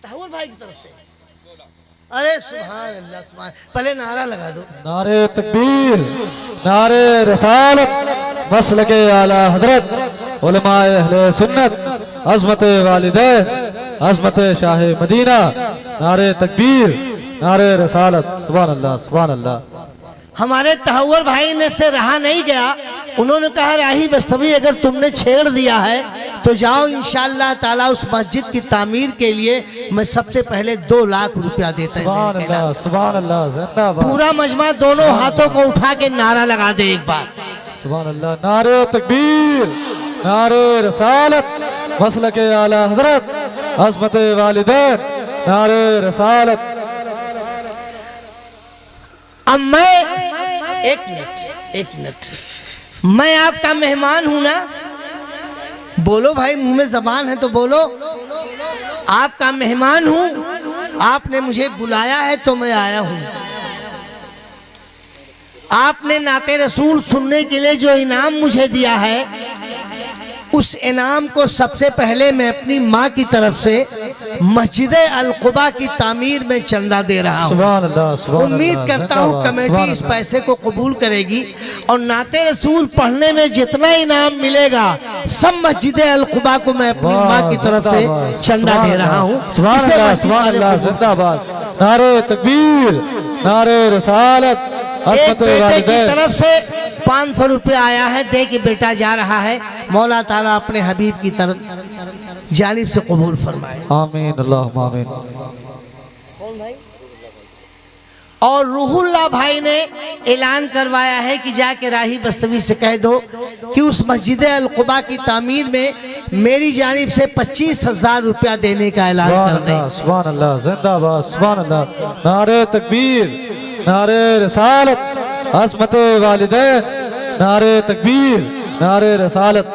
[SPEAKER 1] तहव्वुर भाई की तरफ से, अरे सुभान अल्लाह, सुभान। पहले नारा लगा दो।
[SPEAKER 2] नारे तकबीर, नारे रसालत, मसलके आला हजरत, उलमाए अहले सुन्नत, अज़मत वालिदैन, अज़मत शाह मदीना, नारे तकबीर, नारे रसालत। सुभान अल्लाह, सुभान अल्लाह।
[SPEAKER 1] हमारे तहव्वुर भाई ने से रहा नहीं गया, उन्होंने कहा राही बस्तवी अगर तुमने छेड़ दिया है तो जाओ, इंशाअल्लाह ताला उस मस्जिद की तामीर के लिए मैं सबसे पहले 2 लाख रुपया देता हूं।
[SPEAKER 2] सुभान अल्लाह, सुभान अल्लाह, जिंदाबाद।
[SPEAKER 1] पूरा मजमा दोनों हाथों को उठा के नारा लगा दे एक बार।
[SPEAKER 2] सुभान अल्लाह। नारे तकबीर, नारे रसालत, मसलके आला हजरत, अज़मत वालिदैन, नारे रसालत।
[SPEAKER 1] अब मैं एक मिनट, मैं आपका मेहमान हूं ना? बोलो भाई, मुंह में जबान है तो बोलो। आपका मेहमान हूं, आपने मुझे बुलाया है तो मैं आया हूं। आपने नाते रसूल सुनने के लिए जो इनाम मुझे दिया है उस इनाम को सबसे पहले मैं अपनी माँ की तरफ से मस्जिद अल-कुबा की तामीर में चंदा दे रहा हूँ।
[SPEAKER 2] सुभान अल्लाह, सुभान
[SPEAKER 1] उम्मीद
[SPEAKER 2] अल्लाह,
[SPEAKER 1] करता हूँ
[SPEAKER 2] जिंदाबाद,
[SPEAKER 1] कमेटी
[SPEAKER 2] सुभान
[SPEAKER 1] इस
[SPEAKER 2] अल्लाह।
[SPEAKER 1] पैसे को कबूल करेगी और नाते रसूल पढ़ने में जितना इनाम मिलेगा सब मस्जिद अल-कुबा को मैं अपनी माँ की तरफ
[SPEAKER 2] जिंदाबाद,
[SPEAKER 1] से चंदा
[SPEAKER 2] सुभान
[SPEAKER 1] दे रहा
[SPEAKER 2] अल्लाह,
[SPEAKER 1] हूँ।
[SPEAKER 2] सुभान
[SPEAKER 1] इसे
[SPEAKER 2] अल्लाह,
[SPEAKER 1] मस्जिद
[SPEAKER 2] सुभान
[SPEAKER 1] वाले
[SPEAKER 2] अल्लाह,
[SPEAKER 1] कबूल
[SPEAKER 2] जिंदाबाद। नारे तकबीर, नारे रिसालत,
[SPEAKER 1] एक
[SPEAKER 2] अज़मत
[SPEAKER 1] बेटे की
[SPEAKER 2] वालिदैन।
[SPEAKER 1] तरफ से 500 रुपया आया है, दे के बेटा जा रहा है। मौला ताला अपने हबीब की तरफ जानिब से कबूल फरमाए।
[SPEAKER 2] आमीन, अल्लाहुम्मा आमीन।
[SPEAKER 1] और रूहुल्लाह भाई ने ऐलान करवाया है कि जाके राही बस्तवी से कह दो कि उस मस्जिद अल-कुबा की तामीर में मेरी जानिब से 25,000 रुपया देने का ऐलान
[SPEAKER 2] सुभान
[SPEAKER 1] कर दें।
[SPEAKER 2] अल्लाह, सुभान अल्लाह, जिंदाबाद, सुभान अल्लाह। नारे तकबीर, नारे रिसालत, अज़मत वालिदैन, नारे तकबीर, नारे रिसालत।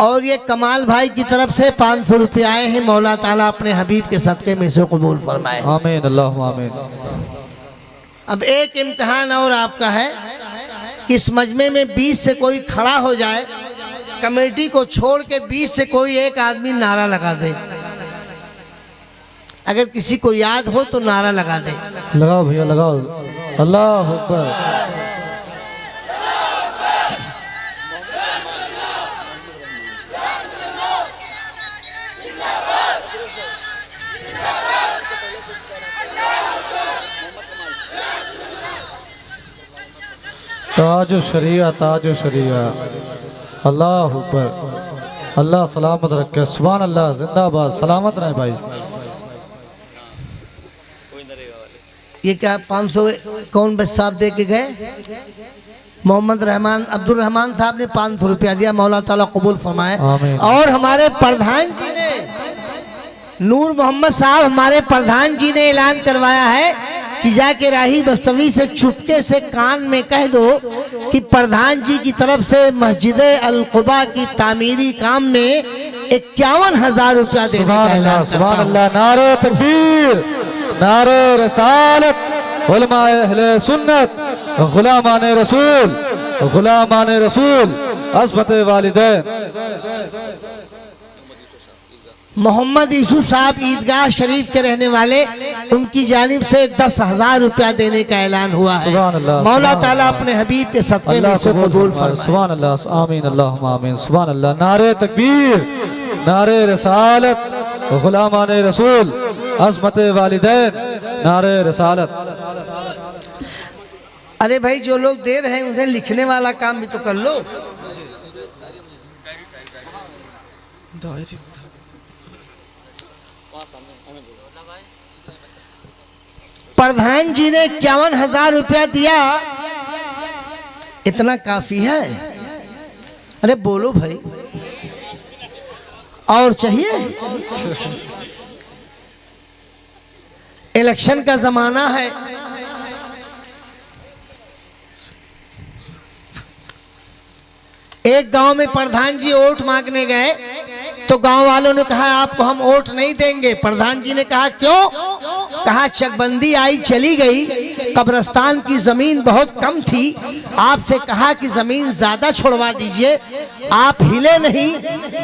[SPEAKER 1] और ये कमाल भाई की तरफ से 500 रुपये आए हैं। मौला ताला अपने हबीब के सदक़े में से कबूल फरमाए।
[SPEAKER 2] आमीन, अल्लाहुम्मा आमीन।
[SPEAKER 1] अब एक इम्तिहान और आपका है कि इस मजमे में 20 से कोई खड़ा हो जाए, कमेटी को छोड़ के 20 से कोई एक आदमी नारा लगा दे। अगर किसी को याद हो तो नारा लगा दे।
[SPEAKER 2] लगाओ भैया, लगाओ। अल्लाह अकबर। ताजो शरिया, ताजो शरिया। अल्लाह अकबर। अल्लाह सलामत रखे। सुभान अल्लाह, जिंदाबाद, सलामत रहे भाई।
[SPEAKER 1] ये क्या 500 कौन बस साहब दे के गए? मोहम्मद रहमान अब्दुल रहमान साहब ने 500 रुपया दिया। मौला ताला कबूल फरमाए।
[SPEAKER 2] आमीन।
[SPEAKER 1] और हमारे प्रधान जी ने नूर मोहम्मद साहब हमारे प्रधान जी ने ऐलान करवाया है कि जाके राही बस्तवी से चुपके से कान में कह दो कि प्रधान जी की तरफ से मस्जिद अल-कुबा की तामीरी काम में 51,000 रुपया देने का
[SPEAKER 2] सुभान अल्लाह,
[SPEAKER 1] ऐलान
[SPEAKER 2] सुभान
[SPEAKER 1] करता हूं।
[SPEAKER 2] अल्लाह। नारे तकबीर, नारे रिसालत, उलमाए अहले सुन्नत, गुलामाने रसूल, गुलामाने रसूल, अज़मत वालिदैन।
[SPEAKER 1] मोहम्मद यूसुफ साहब ईदगाह शरीफ के रहने वाले, उनकी जानिब से 10,000 रुपया देने का ऐलान हुआ है।
[SPEAKER 2] सुभान अल्लाह,
[SPEAKER 1] मौला
[SPEAKER 2] सुभान
[SPEAKER 1] ताला
[SPEAKER 2] अल्लाह।
[SPEAKER 1] अपने हबीब के सदक़े में
[SPEAKER 2] अल्लाह
[SPEAKER 1] से
[SPEAKER 2] कबूल
[SPEAKER 1] कबूल
[SPEAKER 2] फरमाए।
[SPEAKER 1] फरमाए।
[SPEAKER 2] सुभान अल्लाह, आमीन, अल्लाहुम्मा आमीन। सुभान अल्लाह। नारे तकबीर, नारे रिसालत, गुलामाने रसूल, अज़मत वालिदैन, नारे रिसालत।
[SPEAKER 1] अरे भाई, जो लोग दे रहे हैं उन्हें लिखने वाला काम भी तो कर लो। प्रधान जी ने 51,000 रुपया दिया, इतना काफी है? अरे बोलो भाई, और चाहिए? इलेक्शन का जमाना है, एक गांव में प्रधान जी वोट मांगने गए तो गांव वालों ने कहा आपको हम वोट नहीं देंगे। प्रधान जी ने कहा क्यों? कहा चकबंदी आई चली गई, कब्रिस्तान की जमीन बहुत कम थी, आपसे कहा कि जमीन ज्यादा छुड़वा दीजिए, आप हिले नहीं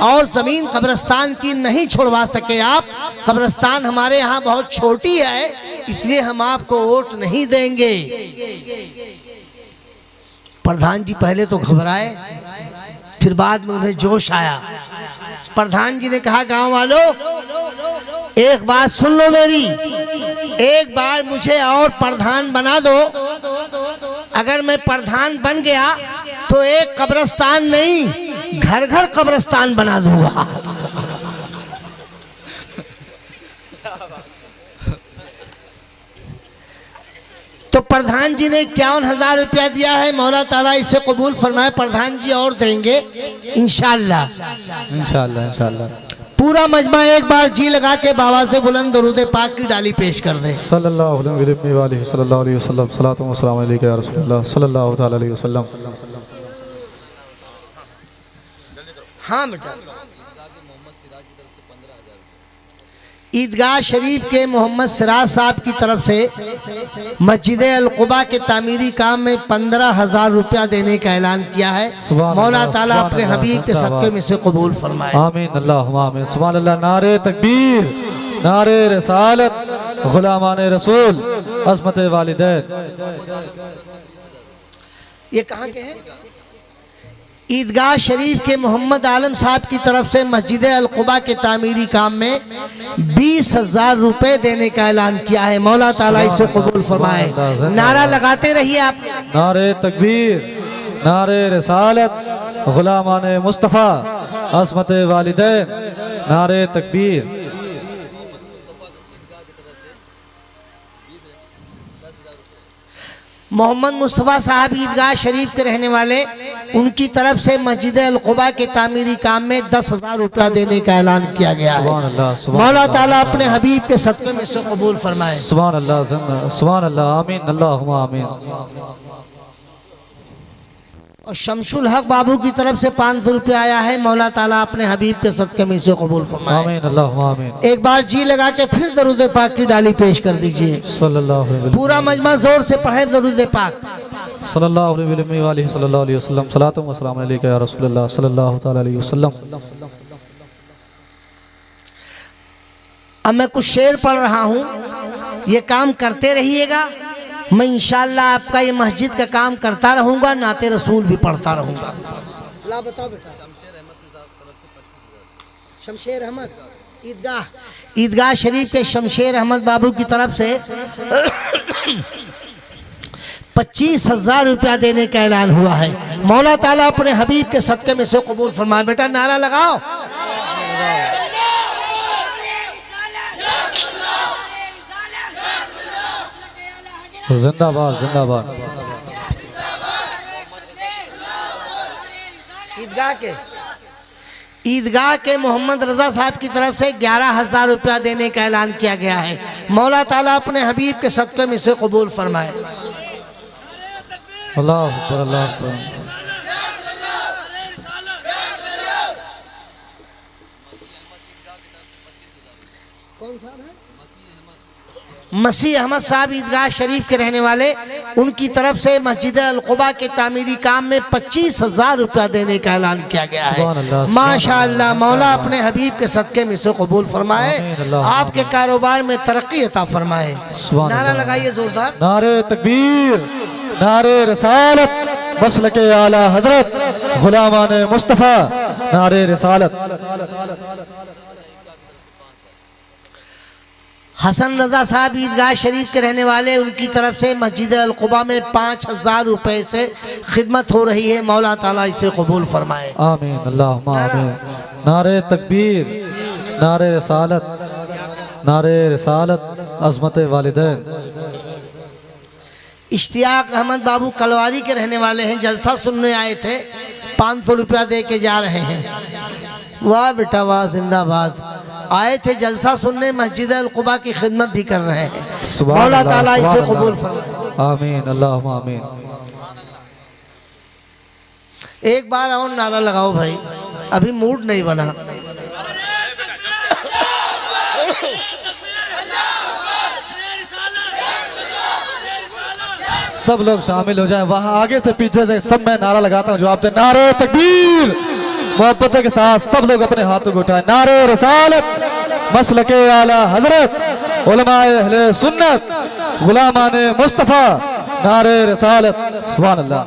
[SPEAKER 1] और जमीन कब्रिस्तान की नहीं छुड़वा सके आप। कब्रिस्तान हमारे यहाँ बहुत छोटी है, इसलिए हम आपको वोट नहीं देंगे। प्रधान जी पहले तो घबराए, फिर बाद में उन्हें जोश आया। प्रधान जी ने कहा गांव वालों, एक बात सुन लो मेरी, एक बार मुझे और प्रधान बना दो। अगर मैं प्रधान बन गया तो एक कब्रिस्तान नहीं, घर घर कब्रिस्तान बना दूंगा। तो प्रधान जी ने 51,000 रुपया दिया है। मौला ताला इसे कबूल फरमाए। प्रधान जी और देंगे इंशाअल्लाह,
[SPEAKER 2] इंशाअल्लाह, इंशाअल्लाह।
[SPEAKER 1] पूरा मजमा एक बार जी लगा के बाबा से बुलंद दरूद पाक की डाली पेश कर दे।
[SPEAKER 2] सल्लल्लाहु अलैहि वसल्लम, सलातो व सलाम अलैका या रसूलल्लाह, सल्लल्लाहु तआला अलैहि वसल्लम।
[SPEAKER 1] हाँ बेटा, ईदगाह शरीफ के मोहम्मद सिराज साहब की तरफ से मस्जिद अल-कुबा के तामीरी काम में 15,000 रुपया देने का ऐलान किया है। मौला ताला अपने हबीब के सदक़े में से कबूल फरमाए।
[SPEAKER 2] आमीन अल्लाहुम्मा आमीन। सुभान अल्लाह। नारे तकबीर, नारे रिसालत, गुलामान रसूल, अज़मत वालिदैन।
[SPEAKER 1] ये कहाँ के हैं? ईदगाह शरीफ के मोहम्मद आलम साहब की तरफ से मस्जिद अल-कुबा के तामीरी काम में 20,000 रुपए देने का ऐलान किया है। मौला ताला इसे कबूल फरमाए। नारा लगाते रहिए आप।
[SPEAKER 2] नारे तकबीर, नारे रिसालत, गुलामान मुस्तफ़ा, अज़मत वालिदैन। नारे तकबीर।
[SPEAKER 1] मोहम्मद मुस्तफ़ा साहब ईदगाह शरीफ के रहने वाले, उनकी तरफ से मस्जिद अल-कुबा के तामीरी काम में 10,000 रुपया देने का ऐलान किया गया है। मौला ताला अपने हबीब के सदक़े में से कबूल फरमाए।
[SPEAKER 2] सुभान अल्लाह, सुभान अल्लाह। आमीन अल्लाहुम्मा आमीन।
[SPEAKER 1] और शमशुल हक बाबू की तरफ से 500 रुपया आया है। मौला ताला अपने हबीब के सदक़े में से कबूल फरमाए।
[SPEAKER 2] आमीन अल्लाहुम्मा आमीन।
[SPEAKER 1] एक बार जी लगा के फिर दरूद पाक की डाली पेश कर दीजिए।
[SPEAKER 2] सल्लल्लाहु अलैहि वसल्लम।
[SPEAKER 1] पूरा मजमा जोर से पढ़े दरूद पाक।
[SPEAKER 2] सल्लल्लाहु अलैहि वसल्लम। सलातु व सलाम अलैका या रसूलल्लाह सल्लल्लाहु तआला अलैहि वसल्लम।
[SPEAKER 1] अब मैं कुछ शेर पढ़ रहा हूँ, ये काम करते रहिएगा। मैं इंशाअल्लाह आपका ये मस्जिद का काम करता रहूँगा, नाते रसूल भी पढ़ता रहूँगा। ला बताओ बेटा। शमशेर अहमद ईदगाह शरीफ के शमशेर अहमद बाबू की तरफ से 25,000 रुपया देने का ऐलान हुआ है। मौला ताला अपने हबीब के सदक़े में से कबूल फरमाए। बेटा नारा लगाओ।
[SPEAKER 2] जिंदाबाद, जिंदाबाद।
[SPEAKER 1] ईदगाह के मोहम्मद रजा साहब की तरफ से 11,000 रुपया देने का ऐलान किया गया है। मौला ताला अपने हबीब के सदक़े में से कबूल फरमाए।
[SPEAKER 2] अल्लाह अकबर, अल्लाह अकबर।
[SPEAKER 1] मसीह अहमद साहब ईदगाह शरीफ के रहने वाले, उनकी तरफ से मस्जिद अल-कुबा के तामीरी काम में 25,000 रुपया देने का ऐलान किया गया है। माशाअल्लाह। मौला अपने हबीब के सदक़े में से कबूल फरमाए, आपके कारोबार में तरक्की अता फरमाए। नारा लगाइए जोरदार।
[SPEAKER 2] नारे तकबीर, नारे रिसालत, मसलके आला हजरत, गुलामान मुस्तफ़ा। नारे रिसालत।
[SPEAKER 1] हसन रजा साहब ईदगाह शरीफ के रहने वाले, उनकी तरफ से मस्जिद अल-कुबा में 5,000 रुपए से खिदमत हो रही है। मौला ताला इसे कबूल फरमाए।
[SPEAKER 2] आमीन अल्लाहुम्मा आमीन। नारे तकबीर, नारे रिसालत, नारे रिसालत, अज़मत वालिदैन।
[SPEAKER 1] इश्तियाक अहमद बाबू कलवारी के रहने वाले हैं, जलसा सुनने आए थे, 500 रुपया दे के जा रहे हैं। वाह बेटा वाह, जिंदाबाद। आए थे जलसा सुनने, मस्जिद अल-कुबा की खिदमत भी कर रहे हैं। मौला ताला इसे कबूल फरमाए।
[SPEAKER 2] आमीन अल्लाहुम्मा आमीन।
[SPEAKER 1] एक बार और नारा लगाओ भाई, अभी मूड नहीं बना।
[SPEAKER 2] सब लोग शामिल हो जाएं, वहां आगे से पीछे से सब मैं नारा लगाता हूं, जो आप नारे तकबीर मोहब्बत के साथ सब लोग अपने हाथों को उठाएं। नारे रिसालत, मसलके आला हजरत, उलमाए अहले सुन्नत, गुलामान मुस्तफ़ा। नारे रिसालत। सुभान अल्लाह।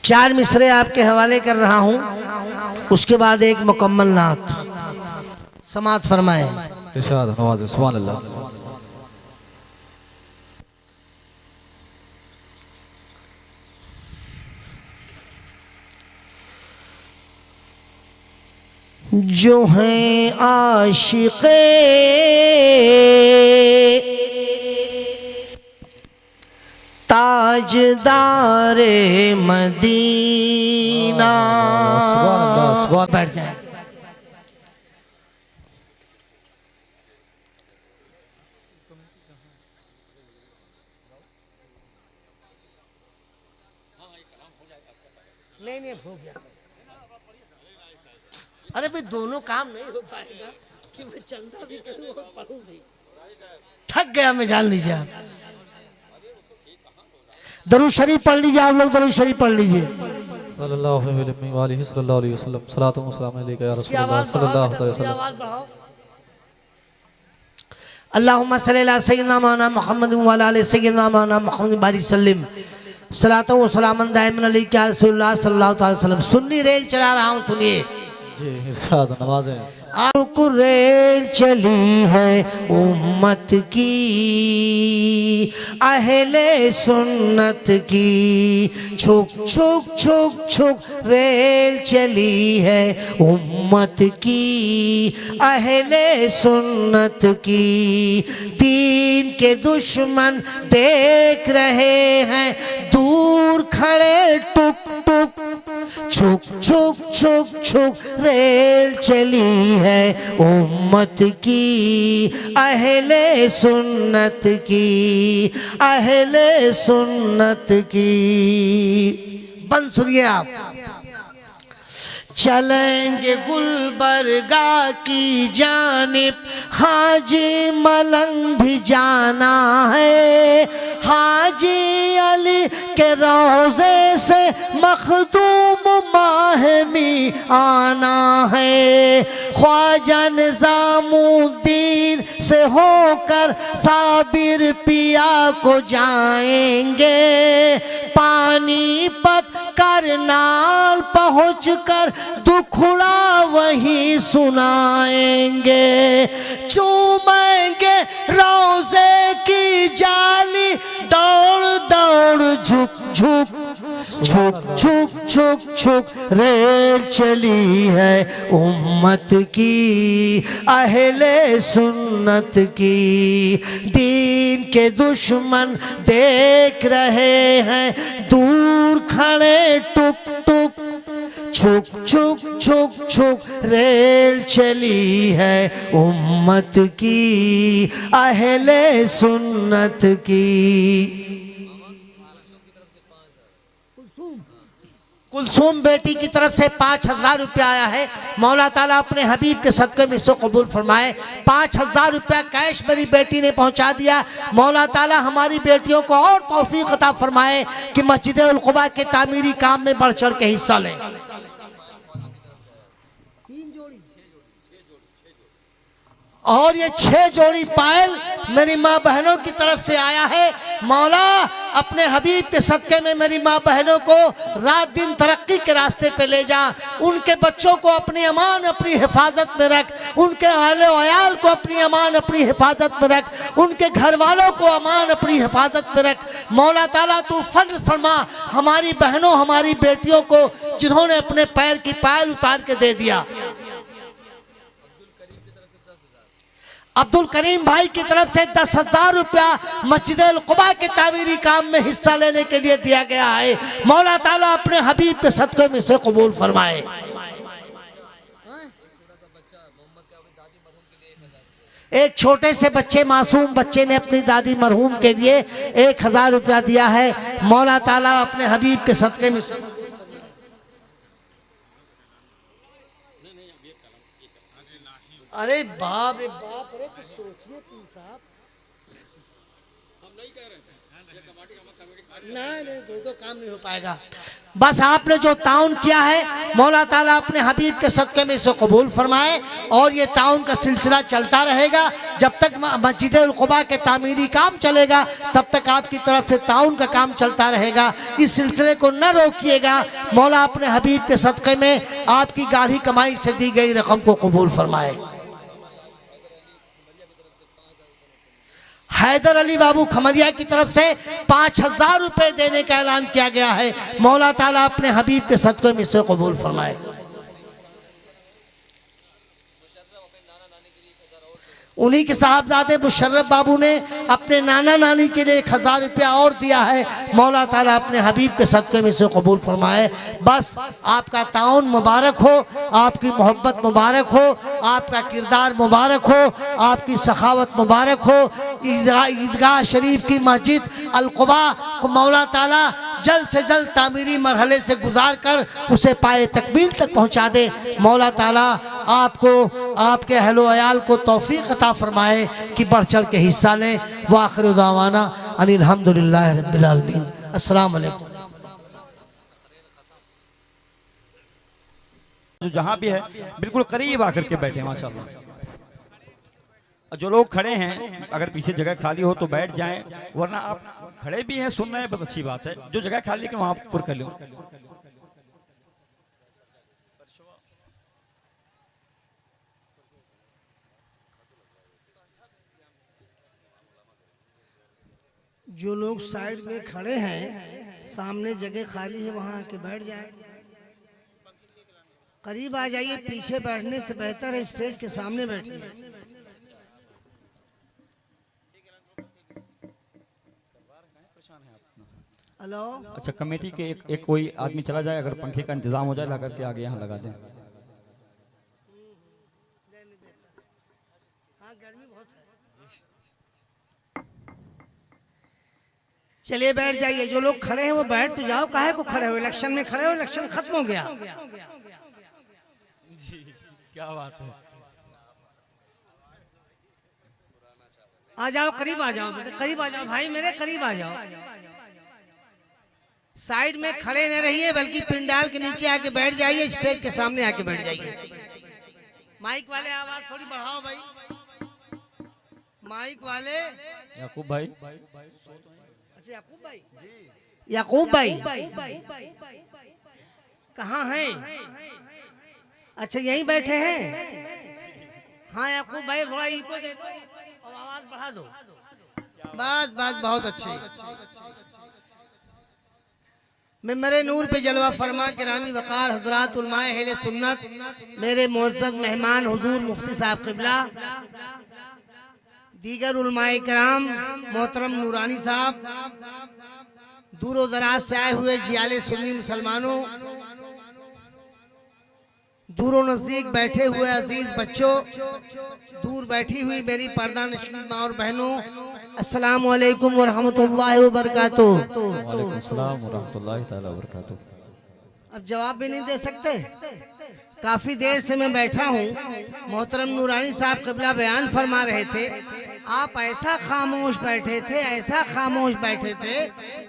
[SPEAKER 1] चार मिसरे आपके हवाले कर रहा हूं, उसके बाद एक मुकम्मल नात समात फरमाए।
[SPEAKER 2] इरशाद नवाज़। सुभान अल्लाह।
[SPEAKER 1] जो हैं आशिक़े ताजदारे मदीना। बैठ जाए। नहीं हो गया। अरे भाई दोनों काम नहीं हो पाएगा कि मैं चंदा भी करूं और पढ़ूं भी। थक गया मैं, जान लीजिए आप। दरूद शरीफ पढ़ लीजिए आप लोग, दरूद शरीफ पढ़ लीजिए।
[SPEAKER 2] सल्लल्लाहु अलैहि वसल्लम सलातो व सलाम अलैका या रसूल अल्लाह सल्लल्लाहु अलैहि वसल्लम।
[SPEAKER 1] आवाज बढ़ाओ। अल्लाहुम्मा सल्ली अला सय्यिदना मौलाना मुहम्मद व अला आलि सय्यिदना मौलाना मुहम्मद बारिक सल्लिम सलातो व सलामन दाइमन अलैका रसूलुल्लाह सल्लल्लाहु अलैहि वसल्लम। सुन्नी रेल चला रहा हूँ, सुनिए।
[SPEAKER 2] जी इरशाद नमाजें।
[SPEAKER 1] रेल चली है उम्मत की, अहले सुन्नत की, छुक छुक छुक छुक रेल चली है उम्मत की, अहले सुन्नत की। दीन के दुश्मन देख रहे हैं दूर खड़े टुक टुक, छुक छुक छुक छुक रेल चली है उम्मत की, अहले सुन्नत की, अहले सुन्नत की। बंद सुनिए आप। चलेंगे गुलबर्गा की जानिब, हाजी मलंग भी जाना है, हाजी अली के रोज़े से मखदूम माहमी आना है, ख्वाजा निज़ामुद्दीन से होकर साबिर पिया को जाएंगे, पानीपत करनाल पहुँच कर दुखड़ा वहीं सुनाएंगे, चूमेंगे रोज़े की जाली, दौड़ दौड़ झुक झुक झुक झुक झुक झुक रेल चली है उम्मत की, अहले सुन्नत की। दीन के दुश्मन देख रहे हैं दूर खड़े टुक टुक, छुक छुक छुक छुक रेल चली है उम्मत की, अहले सुन्नत की। कुलसूम बेटी की तरफ से 5,000 रुपया आया है। मौला ताला अपने हबीब के सदक़े में इसको कबूल फरमाए। 5,000 रुपया कैश मेरी बेटी ने पहुंचा दिया। मौला ताला हमारी बेटियों को और तौफीक अता फरमाए कि मस्जिद उल कुबा के तामीरी काम में बढ़ चढ़ के हिस्सा लें। और ये 6 जोड़ी पायल मेरी माँ बहनों की तरफ से आया है। मौला अपने हबीब के सदक़े में मेरी माँ बहनों को रात दिन तरक्की के रास्ते पे ले जा, उनके बच्चों को अपनी अमान अपनी हिफाजत में रख, उनके अहले वयाल को अपनी अमान अपनी हिफाजत में रख, उनके घर वालों को अमान अपनी हिफाजत में रख। मौला ताला तू फजल फरमा हमारी बहनों हमारी बेटियों को जिन्होंने अपने पैर की पायल उतार के दे दिया। अब्दुल करीम भाई की तरफ से 10,000 रुपया मस्जिद उल कुबा के तामीरी काम में हिस्सा लेने के लिए दिया गया है। मौला ताला अपने हबीब के सदक़े में से कबूल फरमाए। एक छोटे से बच्चे मासूम बच्चे ने अपनी दादी मरहूम के लिए 1,000 रुपया दिया है। मौला ताला अपने हबीब के सदक़े में से। अरे बाप रे बाप, अरे कुछ सोचिए पीर साहब। नहीं, दो काम नहीं हो पाएगा। बस आपने जो ताउन किया है मौला ताला अपने हबीब के सदक़े में इसे कबूल फरमाए और ये ताउन का सिलसिला चलता रहेगा। जब तक मस्जिद उल कुबा के तामीरी काम चलेगा तब तक आपकी तरफ से ताउन का काम चलता रहेगा। इस सिलसिले को न रोकिएगा। मौला अपने हबीब के सदक़े में आपकी गाढ़ी कमाई से दी गई रकम को कबूल फरमाए। हैदर अली बाबू खमरिया की तरफ से 5,000 रुपए देने का ऐलान किया गया है। मौला ताला अपने हबीब के सदक़े में से कबूल फरमाए। उन्हीं के साहबजादे मुशर्रफ बाबू ने अपने नाना नानी के लिए 1,000 रुपया और दिया है। मौला ताला अपने हबीब के सदक़े में से कबूल फरमाए। बस आपका ताउन मुबारक हो, आपकी मोहब्बत मुबारक हो, आपका किरदार मुबारक हो, आपकी सखावत मुबारक हो। ईदगाह शरीफ की मस्जिद अल कुबा को मौला ताला जल्द से जल्द तामीरी मरहले से गुजार कर उसे पाए तकमील तक पहुँचा दे। मौला ताला आपको, आपके अहलो अयाल को तौफीक अता फरमाए कि बढ़ चढ़ के हिस्सा लें। व आखिर दावाना अनिल हम्दुलिल्लाहि रब्बिल आलमीन। अस्सलाम वालेकुम।
[SPEAKER 7] जो जहाँ भी है बिल्कुल करीब आकर के बैठे माशाल्लाह। जो लोग खड़े हैं अगर पीछे जगह खाली हो तो बैठ जाएं, वरना आप खड़े भी हैं सुन रहे हैं बस अच्छी बात है। जो जगह खाली लेकिन वहां पर कर लो।
[SPEAKER 1] जो लोग साइड में खड़े हैं, सामने जगह खाली है, वहां आके बैठ जाए। करीब आ जाइए, पीछे बैठने से बेहतर है स्टेज के सामने बैठिए। हेलो,
[SPEAKER 7] अच्छा कमेटी के एक कोई आदमी चला जाए, अगर पंखे का इंतजाम हो जाए ला करके आगे यहाँ लगा दें।
[SPEAKER 1] हाँ, गर्मी बहुत है। चलिए बैठ जाइए। जो लोग खड़े हैं वो बैठ तो जाओ, काहे को खड़े हो? इलेक्शन में खड़े हो, इलेक्शन खत्म हो गया।
[SPEAKER 7] क्या बात है।
[SPEAKER 1] आ जाओ, करीब आ जाओ बेटे, करीब आ जाओ भाई मेरे, करीब आ जाओ। साइड में खड़े न रहिए बल्कि पिंडाल के नीचे आके बैठ जाइए, स्टेज के सामने आके बैठ जाइए। माइक वाले आवाज थोड़ी बढ़ाओ भाई, माइक वाले।
[SPEAKER 7] याकूब भाई,
[SPEAKER 1] अच्छा याकूब भाई, याकूब भाई कहाँ हैं? अच्छा यहीं बैठे हैं। हाँ याकूब भाई थोड़ा इनको दे दो और आवाज बढ़ा दो। बस बस, बहुत अच्छे। मिंबरे नूर पे जलवा फरमा किरामी वकार हजरात उलमाए अहले सुन्नत, मेरे मुअज़्ज़ज़ मेहमान हुजूर मुफ्ती साहब क़िबला, दीगर उलमाए किराम, मोहतरम नूरानी साहब, दूर दराज से आए हुए जियाले सुन्नी मुसलमानों, दूरों नजदीक बैठे हुए अजीज बच्चों, दूर बैठी हुई मेरी पर्दा नशीन माँ और बहनों, अस्सलाम वालेकुम व रहमतुल्लाहि व बरकातुहू।
[SPEAKER 2] वालेकुम अस्सलाम व रहमतुल्लाहि तआला व बरकातुहू।
[SPEAKER 1] अब जवाब भी नहीं दे सकते, काफी देर से मैं बैठा हूँ। मोहतरम नूरानी साहब क़िबला बयान फरमा रहे थे, आप ऐसा खामोश बैठे थे, ऐसा खामोश बैठे थे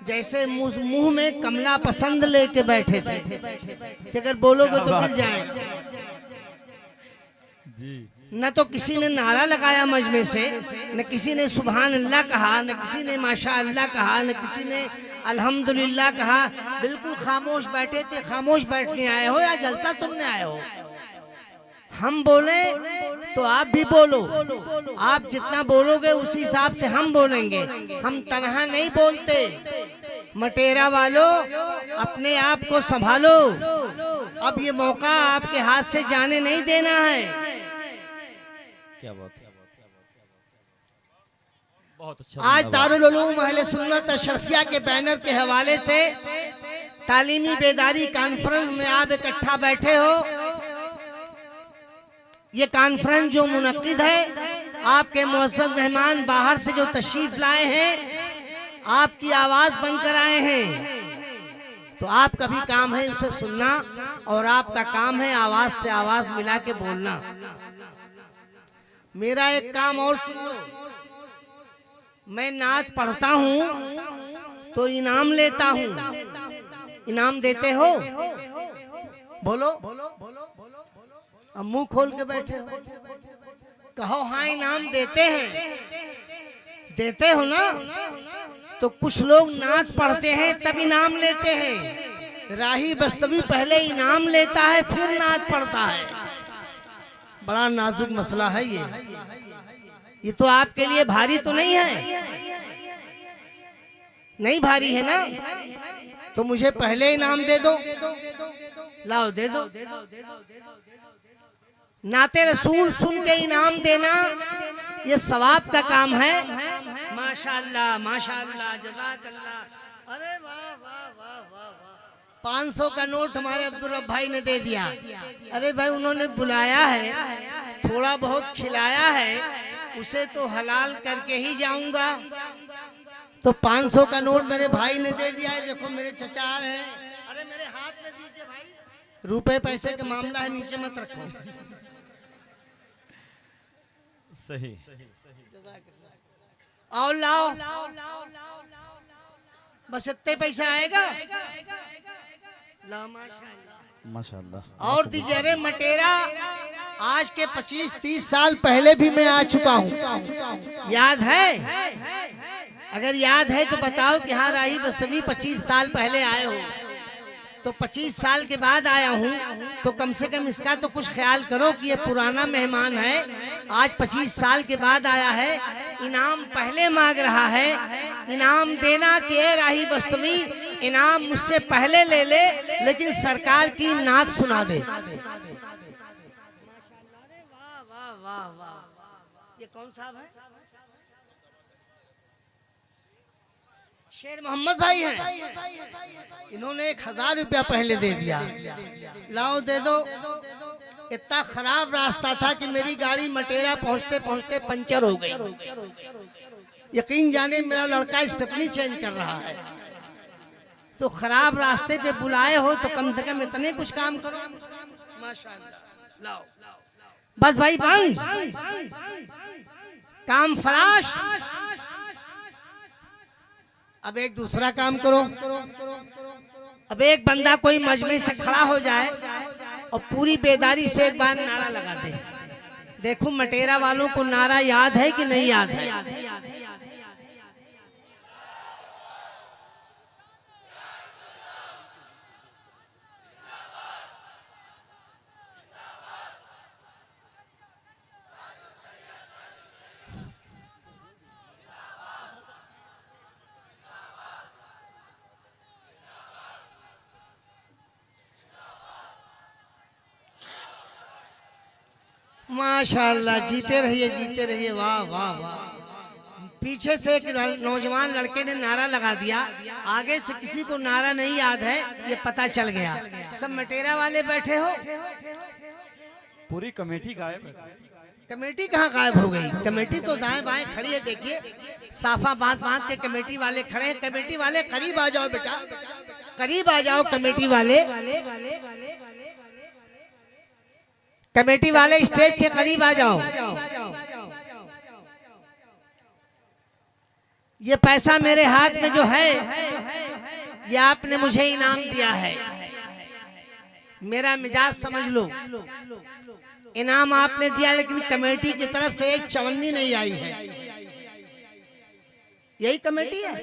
[SPEAKER 1] जैसे मुंह में कमला पसंद लेके बैठे थे कि अगर बोलोगे तो गिर जाएंगे। न तो किसी ने नारा लगाया मजमे से, न किसी ने सुभान अल्लाह कहा, न किसी ने माशा अल्लाह कहा, न किसी ने अल्हम्दुलिल्लाह कहा। बिल्कुल खामोश बैठे थे। खामोश बैठने आए हो या जलसा सुनने आए हो? हम बोले तो आप भी बोलो, आप जितना बोलोगे उसी हिसाब से हम बोलेंगे। हम तनहा नहीं बोलते। मटेरा वालों, अपने आप को संभालो। अब ये मौका आपके हाथ से जाने नहीं देना है।
[SPEAKER 7] क्या बात है, बहुत अच्छा।
[SPEAKER 1] आज दारुल उलूम अहले सुन्नत अशरफिया के बैनर के हवाले से तालीमी बेदारी कॉन्फ्रेंस में आप इकट्ठा बैठे हो। ये कॉन्फ्रेंस जो मुनक्किद है, आपके मुअज़्ज़ज़ मेहमान बाहर से जो तशरीफ लाए हैं, आपकी आवाज बनकर आए हैं। तो आपका भी काम है उसे सुनना और आपका काम है आवाज से आवाज मिला के बोलना। मेरा एक काम और सुन लो, मैं नाच पढ़ता हूँ तो इनाम लेता हूँ। इनाम देते हो? बोलो, अब मुंह खोल के बैठे हो, कहो हाँ इनाम देते हैं। देते हो ना? तो कुछ लोग नाच पढ़ते हैं तब इनाम लेते हैं। राही बस्तवी पहले इनाम लेता है फिर नाच पढ़ता है। बड़ा नाजुक मसला है ये तो आपके लिए भारी तो नहीं है? नहीं भारी है ना? तो मुझे पहले इनाम दे दो। लाओ दे दो। नाते रसूल सुन के इनाम देना ये सवाब का काम है। माशाअल्लाह माशाअल्लाह, जज़ाकल्लाह। अरे वाह वाह वाह वाह वाह। 500 का नोट हमारे अब्दुल रब भाई ने दे दिया। अरे भाई उन्होंने बुलाया है, थोड़ा बहुत खिलाया है, उसे तो हलाल करके ही जाऊंगा। तो 500 का नोट मेरे भाई ने दे दिया है। देखो मेरे चचा आ रहे हैं। अरे मेरे हाथ में दीजिए भाई, रुपए पैसे का मामला है, नीचे मत रखो।
[SPEAKER 7] सही।
[SPEAKER 1] और लाओ, बस इतने पैसा आएगा। लाओ
[SPEAKER 7] माशाल्लाह।
[SPEAKER 1] और दीजिए। अरे मटेरा आज के 25-30 साल पहले भी मैं आ चुका हूँ, याद है? अगर याद है तो बताओ कि हाँ राही बस्तवी 25 साल पहले आए हो। तो 25 साल के बाद आया हूँ, तो कम से कम इसका तो कुछ ख्याल करो कि ये पुराना मेहमान है, आज 25 साल के बाद आया है, इनाम पहले मांग रहा है। इनाम देना के राही बस्तवी, इनाम मुझसे पहले ले ले, लेकिन सरकार की नात सुना दे। वाह वाह वाह वाह। ये कौन साहब है? शेर मोहम्मद भाई हैं। इन्होंने 1000 रुपया पहले दे दिया। लाओ दे दो। इतना खराब रास्ता था कि मेरी गाड़ी मटेरा पहुंचते पहुंचते पंचर हो गई। यकीन जाने मेरा लड़का स्टेपनी चेंज कर रहा है। तो खराब रास्ते पे बुलाए हो तो कम से कम इतने कुछ काम करो। माशाअल्लाह। लाओ बस भाई बंद, काम फराश। अब एक दूसरा काम करो। अब एक बंदा कोई मजमे से खड़ा हो जाए और पूरी बेदारी से एक बार नारा लगा दे। देखो मटेरा वालों को नारा याद है कि नहीं याद है? माशाल्लाह, जीते रहिए जीते रहिए। वाह वाह वाह। पीछे से एक नौजवान लड़के ने नारा लगा दिया, आगे से किसी को नारा नहीं याद है, ये पता चल गया। सब मटेरा वाले बैठे हो,
[SPEAKER 7] पूरी कमेटी गायब है।
[SPEAKER 1] कमेटी कहाँ गायब हो गई? कमेटी तो दाएं बाएं खड़ी है। देखिए साफा बांध बांध के कमेटी वाले खड़े हैं। कमेटी वाले करीब आ जाओ बेटा, करीब आ जाओ। कमेटी वाले, कमेटी वाले स्टेज के करीब आ जाओ। ये पैसा मेरे हाथ में जो है, ये आपने मुझे इनाम दिया है। मेरा मिजाज समझ लो, इनाम आपने दिया, लेकिन कमेटी की तरफ से एक चवन्नी नहीं आई है। यही कमेटी है।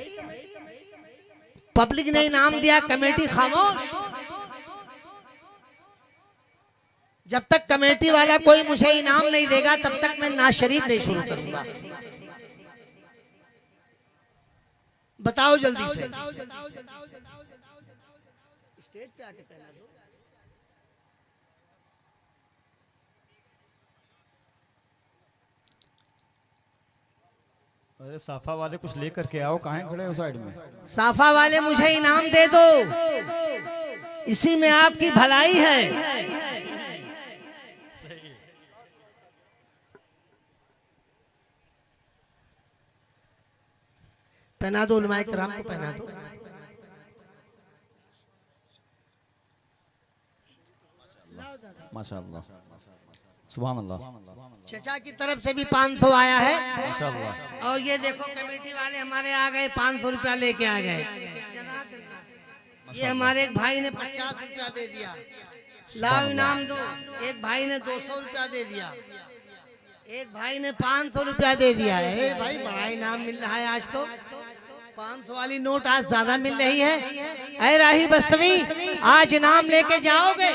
[SPEAKER 1] पब्लिक ने इनाम दिया, कमेटी खामोश। जब तक कमेटी वाला कोई मुझे इनाम नहीं देगा तब तक मैं नाज शरीफ नहीं शुरू करूंगा। बताओ जल्दी से। स्टेज पे आके कहना दो।
[SPEAKER 7] अरे साफा वाले कुछ लेकर के आओ, कहाँ खड़े हो साइड में?
[SPEAKER 1] साफा वाले मुझे इनाम दे दो, इसी में आपकी भलाई है। पहना दो, उलमाए किराम को पहना दो।
[SPEAKER 7] माशाअल्लाह, सुभान अल्लाह।
[SPEAKER 1] चचा की तरफ से भी 500 आया है।
[SPEAKER 7] माशाअल्लाह।
[SPEAKER 1] और ये देखो कमेटी वाले हमारे आ गए, 500 रुपया लेके आ गए। ये हमारे एक भाई ने 50 रुपया दे दिया। लाओ इनाम दो। एक भाई ने 200 रुपया दे दिया। एक भाई ने 500 रुपया दे दिया है। भाई बड़ा इनाम मिल रहा है आज तो। 500 वाली नोट आज ज्यादा मिल रही है। ऐ राही बस्तवी, आज इनाम लेके जाओगे?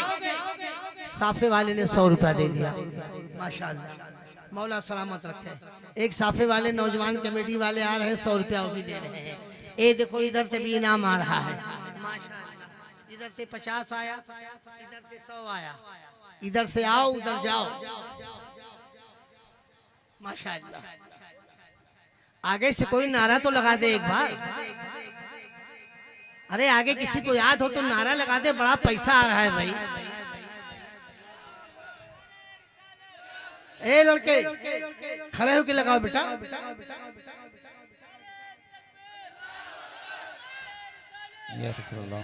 [SPEAKER 1] साफे वाले ने 100 रुपया दे दिया। माशाअल्लाह, मौला सलामत रखे। एक साफे वाले नौजवान कमेटी वाले आ रहे हैं, 100 रुपया वो भी दे रहे हैं। ये देखो इधर से भी इनाम आ रहा है। माशाअल्लाह, इधर से 50 आया, इधर से 100 आया। इधर से आओ, उधर जाओ। माशाअल्लाह। आगे से कोई नारा तो लगा दे एक बार। अरे आगे किसी को याद हो तो नारा लगा दे, बड़ा पैसा आ रहा है भाई। ए लड़के खड़े होके लगाओ बेटा।
[SPEAKER 7] या रसूलल्लाह।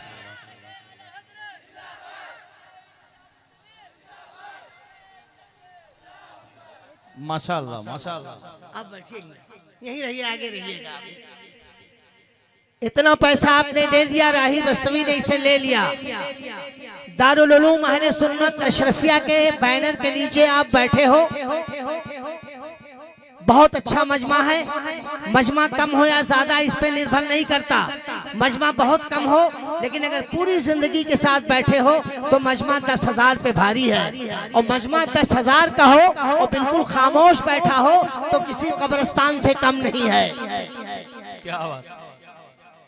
[SPEAKER 7] माशाअल्लाह माशाअल्लाह।
[SPEAKER 1] आप बैठिए, यहीं रहिए, आगे रहिएगा। इतना पैसा आपने दे दिया, राही बस्तवी ने इसे ले लिया। दारुल उलूम अहले सुन्नत अशरफिया के बैनर के नीचे आप बैठे हो। बहुत अच्छा मजमा है। मजमा कम हो या ज्यादा इस पे निर्भर नहीं करता। मजमा बहुत कम हो, लेकिन अगर पूरी जिंदगी के साथ बैठे हो तो मजमा 10,000 पे भारी है। और मजमा 10,000 का हो और बिल्कुल खामोश बैठा हो तो किसी कब्रिस्तान से कम नहीं है।
[SPEAKER 7] क्या बात।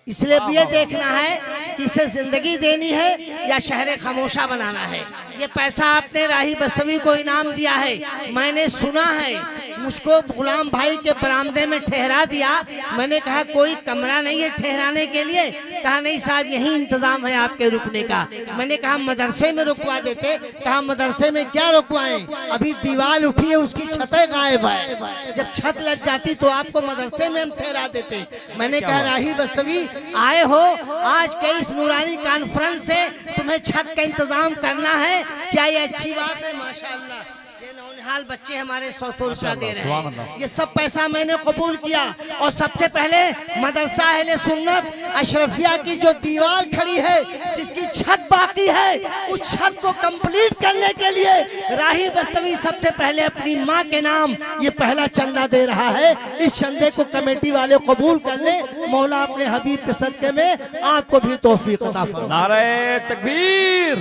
[SPEAKER 1] इसलिए भी ये देखना है कि इसे जिंदगी देनी है या शहर खामोशा बनाना है। ये पैसा आपने राही बस्तवी को इनाम दिया है। मैंने सुना है, मुझको गुलाम भाई के बरामदे में ठहरा दिया। मैंने कहा कोई कमरा नहीं है ठहराने के लिए? कहा नहीं साहब, यही इंतजाम है आपके रुकने का। मैंने कहा मदरसे में रुकवा देते। कहा मदरसे में क्या रुकवाएं, अभी दीवार उठी है, उसकी छतें गायब है। जब छत लग जाती तो आपको मदरसे में हम ठहरा देते। मैंने कहा राही बस्तवी आए हो, आज के इस नूरानी कॉन्फ्रेंस से तुम्हें छत का इंतजाम करना है, क्या ये अच्छी बात है? माशाअल्लाह, ये नौनिहाल बच्चे हमारे 100-100 रुपया दे रहे हैं। ये सब पैसा मैंने कबूल किया। और सबसे पहले मदरसा अहले सुन्नत अशरफिया की जो दीवार खड़ी है, जिसकी छत बाकी है, उस छत को कंप्लीट करने के लिए राही बस्तवी सबसे पहले अपनी माँ के नाम ये पहला चंदा दे रहा है। इस चंदे को कमेटी वाले कबूल कर ले। मौला अपने हबीब के सदके में आपको भी तौफीक अता फरमाए।
[SPEAKER 7] नारे तकबीर,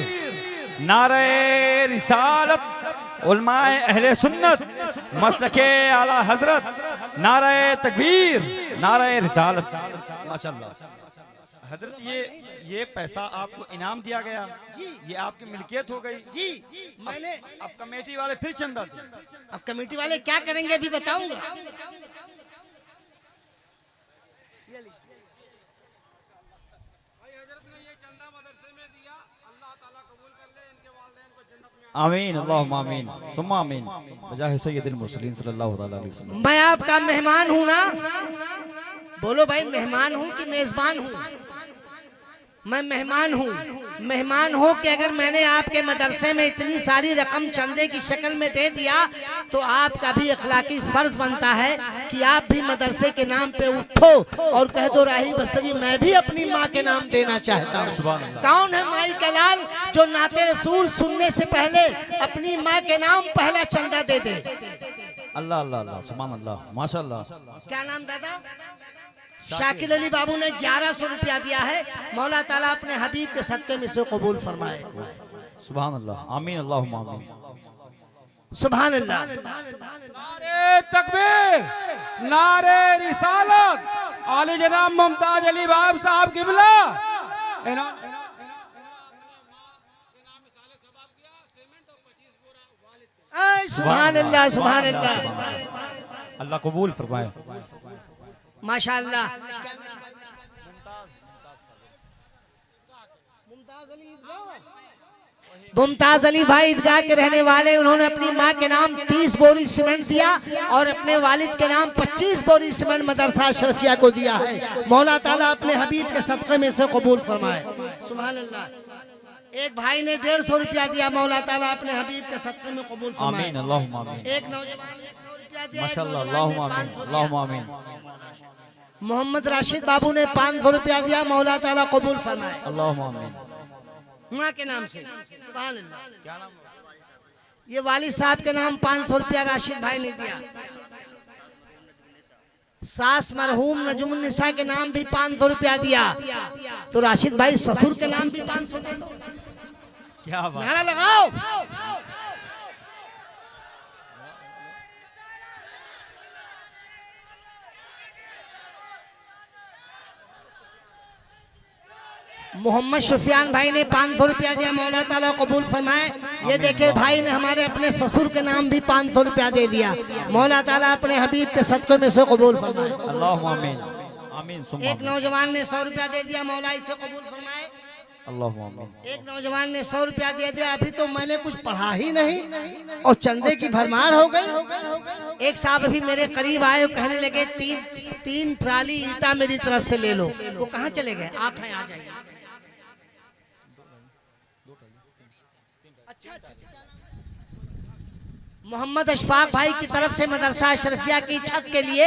[SPEAKER 7] नारे रिसालत, उलमाए अहले सुन्नत, मसलके आला हजरत, नारे तकबीर, नारे रिसालत। माशाअल्लाह। हजरत ये पैसा आपको इनाम दिया गया, ये आपकी मिल्कियत हो गई
[SPEAKER 1] जी। मैंने
[SPEAKER 7] अब कमेटी वाले फिर चंदा दें।
[SPEAKER 1] अब कमेटी वाले क्या करेंगे अभी बताऊंगा।
[SPEAKER 7] आमीन अल्लाहुम्मा आमीन सुम्मा आमीन बजाहे सय्यदुल मुरसलीन सल्लल्लाहु अलैहि वसल्लम।
[SPEAKER 1] मैं आपका मेहमान हूँ ना? बोलो भाई, मेहमान हूँ कि मेजबान हूँ? मैं मेहमान हूँ। मेहमान हो कि अगर मैंने आपके मदरसे में इतनी सारी रकम चंदे की शक्ल में दे दिया तो आपका भी अखलाकी फर्ज बनता है कि आप भी मदरसे के नाम पे उठो और कह दो राही बस्तवी मैं भी अपनी माँ के नाम देना चाहता हूँ। कौन है माई का लाल जो नाते रसूल सुनने से पहले अपनी माँ के नाम पहला चंदा दे दे?
[SPEAKER 7] अल्लाह अल्लाह अल्लाह सुभान अल्लाह माशाअल्लाह।
[SPEAKER 1] क्या नाम दादा? शाकिल अली बाबू ने 1100 रुपया दिया है। मौला ताला अपने हबीब के सदके में से कबूल फरमाए।
[SPEAKER 7] सुभान अल्लाह आमीन अल्लाहुम्मा आमीन
[SPEAKER 1] सुभान अल्लाह।
[SPEAKER 4] नारे तकबीर, नारे रिसालत, आली जनाब मुमताज अली बाब साहब किबला।
[SPEAKER 1] सुभान अल्लाह सुभान अल्लाह।
[SPEAKER 7] अल्लाह कबूल फरमाए।
[SPEAKER 1] माशाअल्लाह। मुमताज अली भाई ईदगाह के रहने वाले, उन्होंने अपनी माँ के नाम 30 बोरी सीमेंट दिया और अपने वालिद के नाम 25 बोरी सीमेंट मदरसा अशरफिया को दिया है। मौला ताला अपने हबीब के सदक़े में से कबूल फरमाए। सुभान अल्लाह। एक भाई ने 150 रुपया दिया। मौला ताला अपने हबीब के सदक़े में कबूल फरमाए।
[SPEAKER 7] आमीन अल्लाहुम्मा आमीन।
[SPEAKER 1] एक नौजवान ने 100 रुपया दिया।
[SPEAKER 7] माशाअल्लाह अल्लाहुम्मा आमीन अल्लाहुम्मा आमीन।
[SPEAKER 1] मोहम्मद राशिद बाबू ने 500 रुपया दिया। मौला ताला कबूल फरमाए
[SPEAKER 7] अल्लाहुम्मा आमीन।
[SPEAKER 1] माँ के नाम से। सुभान अल्लाह। ये वाली साहब के नाम 500 रुपया राशिद भाई ने दिया। सास मरहूम नजमुन्निसा के नाम भी 500 रुपया दिया। तो राशिद भाई ससुर के नाम भी 500 दे दो।
[SPEAKER 7] क्या बात।
[SPEAKER 1] नारा लगाओ। मोहम्मद सुफियान भाई ने 500 रुपया दिया। मौला ताला कबूल फरमाए। ये देखे भाई ने हमारे अपने ससुर के नाम भी 500 रुपया दे दिया। मौला ताला अपने हबीब के सदक़े में से कबूल फरमाए।
[SPEAKER 7] अल्लाहुम्मा आमीन आमीन सुम्मा
[SPEAKER 1] एक नौजवान ने 100 रुपया दे दिया। मौला इसे कबूल फरमाए।
[SPEAKER 7] अल्लाह आमीन।
[SPEAKER 1] एक नौजवान ने 100 रुपया दे दिया, अभी तो मैंने कुछ पढ़ा ही नहीं और चंदे की भरमार हो गई। एक साहब अभी मेरे करीब आए, कहने लगे तीन ट्राली ईंटा मेरी तरफ से ले लो। वो कहाँ चले गए? आप हैं, आ जाइए। अच्छा, मोहम्मद अशफाक भाई की तरफ से मदरसा अशरफिया की छत के लिए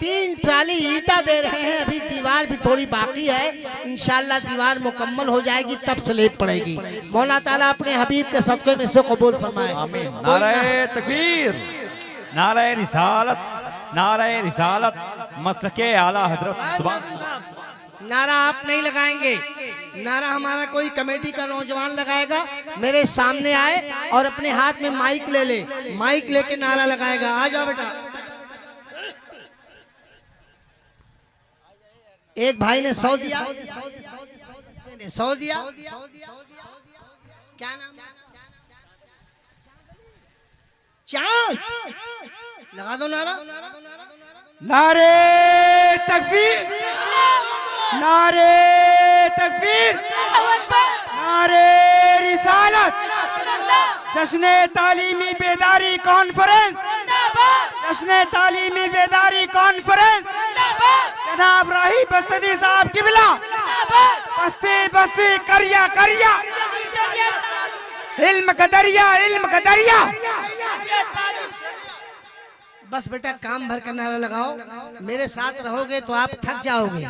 [SPEAKER 1] 3 ट्राली ईंटा दे रहे हैं। अभी दीवार भी थोड़ी बाकी है, इंशाल्लाह दीवार मुकम्मल हो जाएगी तब स्लेब पड़ेगी। मौला ताला अपने हबीब के सदक़े में से कबूल फरमाए।
[SPEAKER 7] आमीन। नारे तकबीर, नारे रिसालत, नारे रिसालत, मसलके आला हजरत। सुभान।
[SPEAKER 1] नारा आप नहीं लगाएंगे, नारा हमारा कोई कमेटी का नौजवान लगाएगा। मेरे सामने आए और अपने हाथ में माइक ले ले, माइक लेके नारा लगाएगा। आ जाओ बेटा। एक भाई ने 100 दिया, 100 दिया। क्या नाम? चांद। लगा दो नारा।
[SPEAKER 4] नारे तकबीर, नारे तकबीर, नारे रिसालत, जश्न तालीमी बेदारी कॉन्फ्रेंस, जश्न तालीमी बेदारी कॉन्फ्रेंस, जनाब राही बस्ती साहब किबला, बस्ती बस्ती करिया करिया, इल्म का दरिया, इल्म का दरिया।
[SPEAKER 1] बस बेटा काम भर का नारा लगाओ, मेरे साथ रहोगे तो आप थक जाओगे,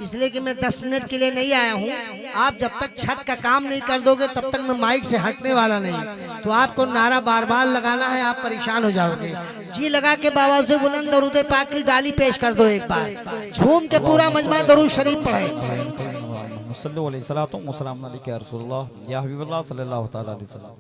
[SPEAKER 1] इसलिए कि मैं 10 मिनट के लिए नहीं आया हूँ। आप जब तक छत का काम नहीं कर दोगे तब तक मैं माइक से हटने वाला नहीं। तो आपको नारा बार बार लगाना है, आप परेशान हो जाओगे। जी लगा के बाबा से बुलंद दरूद पाक की डाली पेश कर दो, एक बार झूम के पूरा मजमा दरूद शरीफ पढ़े।
[SPEAKER 7] सल्लल्लाहु अलैहि वसल्लम या रसूलुल्लाह या हबीबुल्लाह सल्लल्लाहु तआला अलैहि वसल्लम।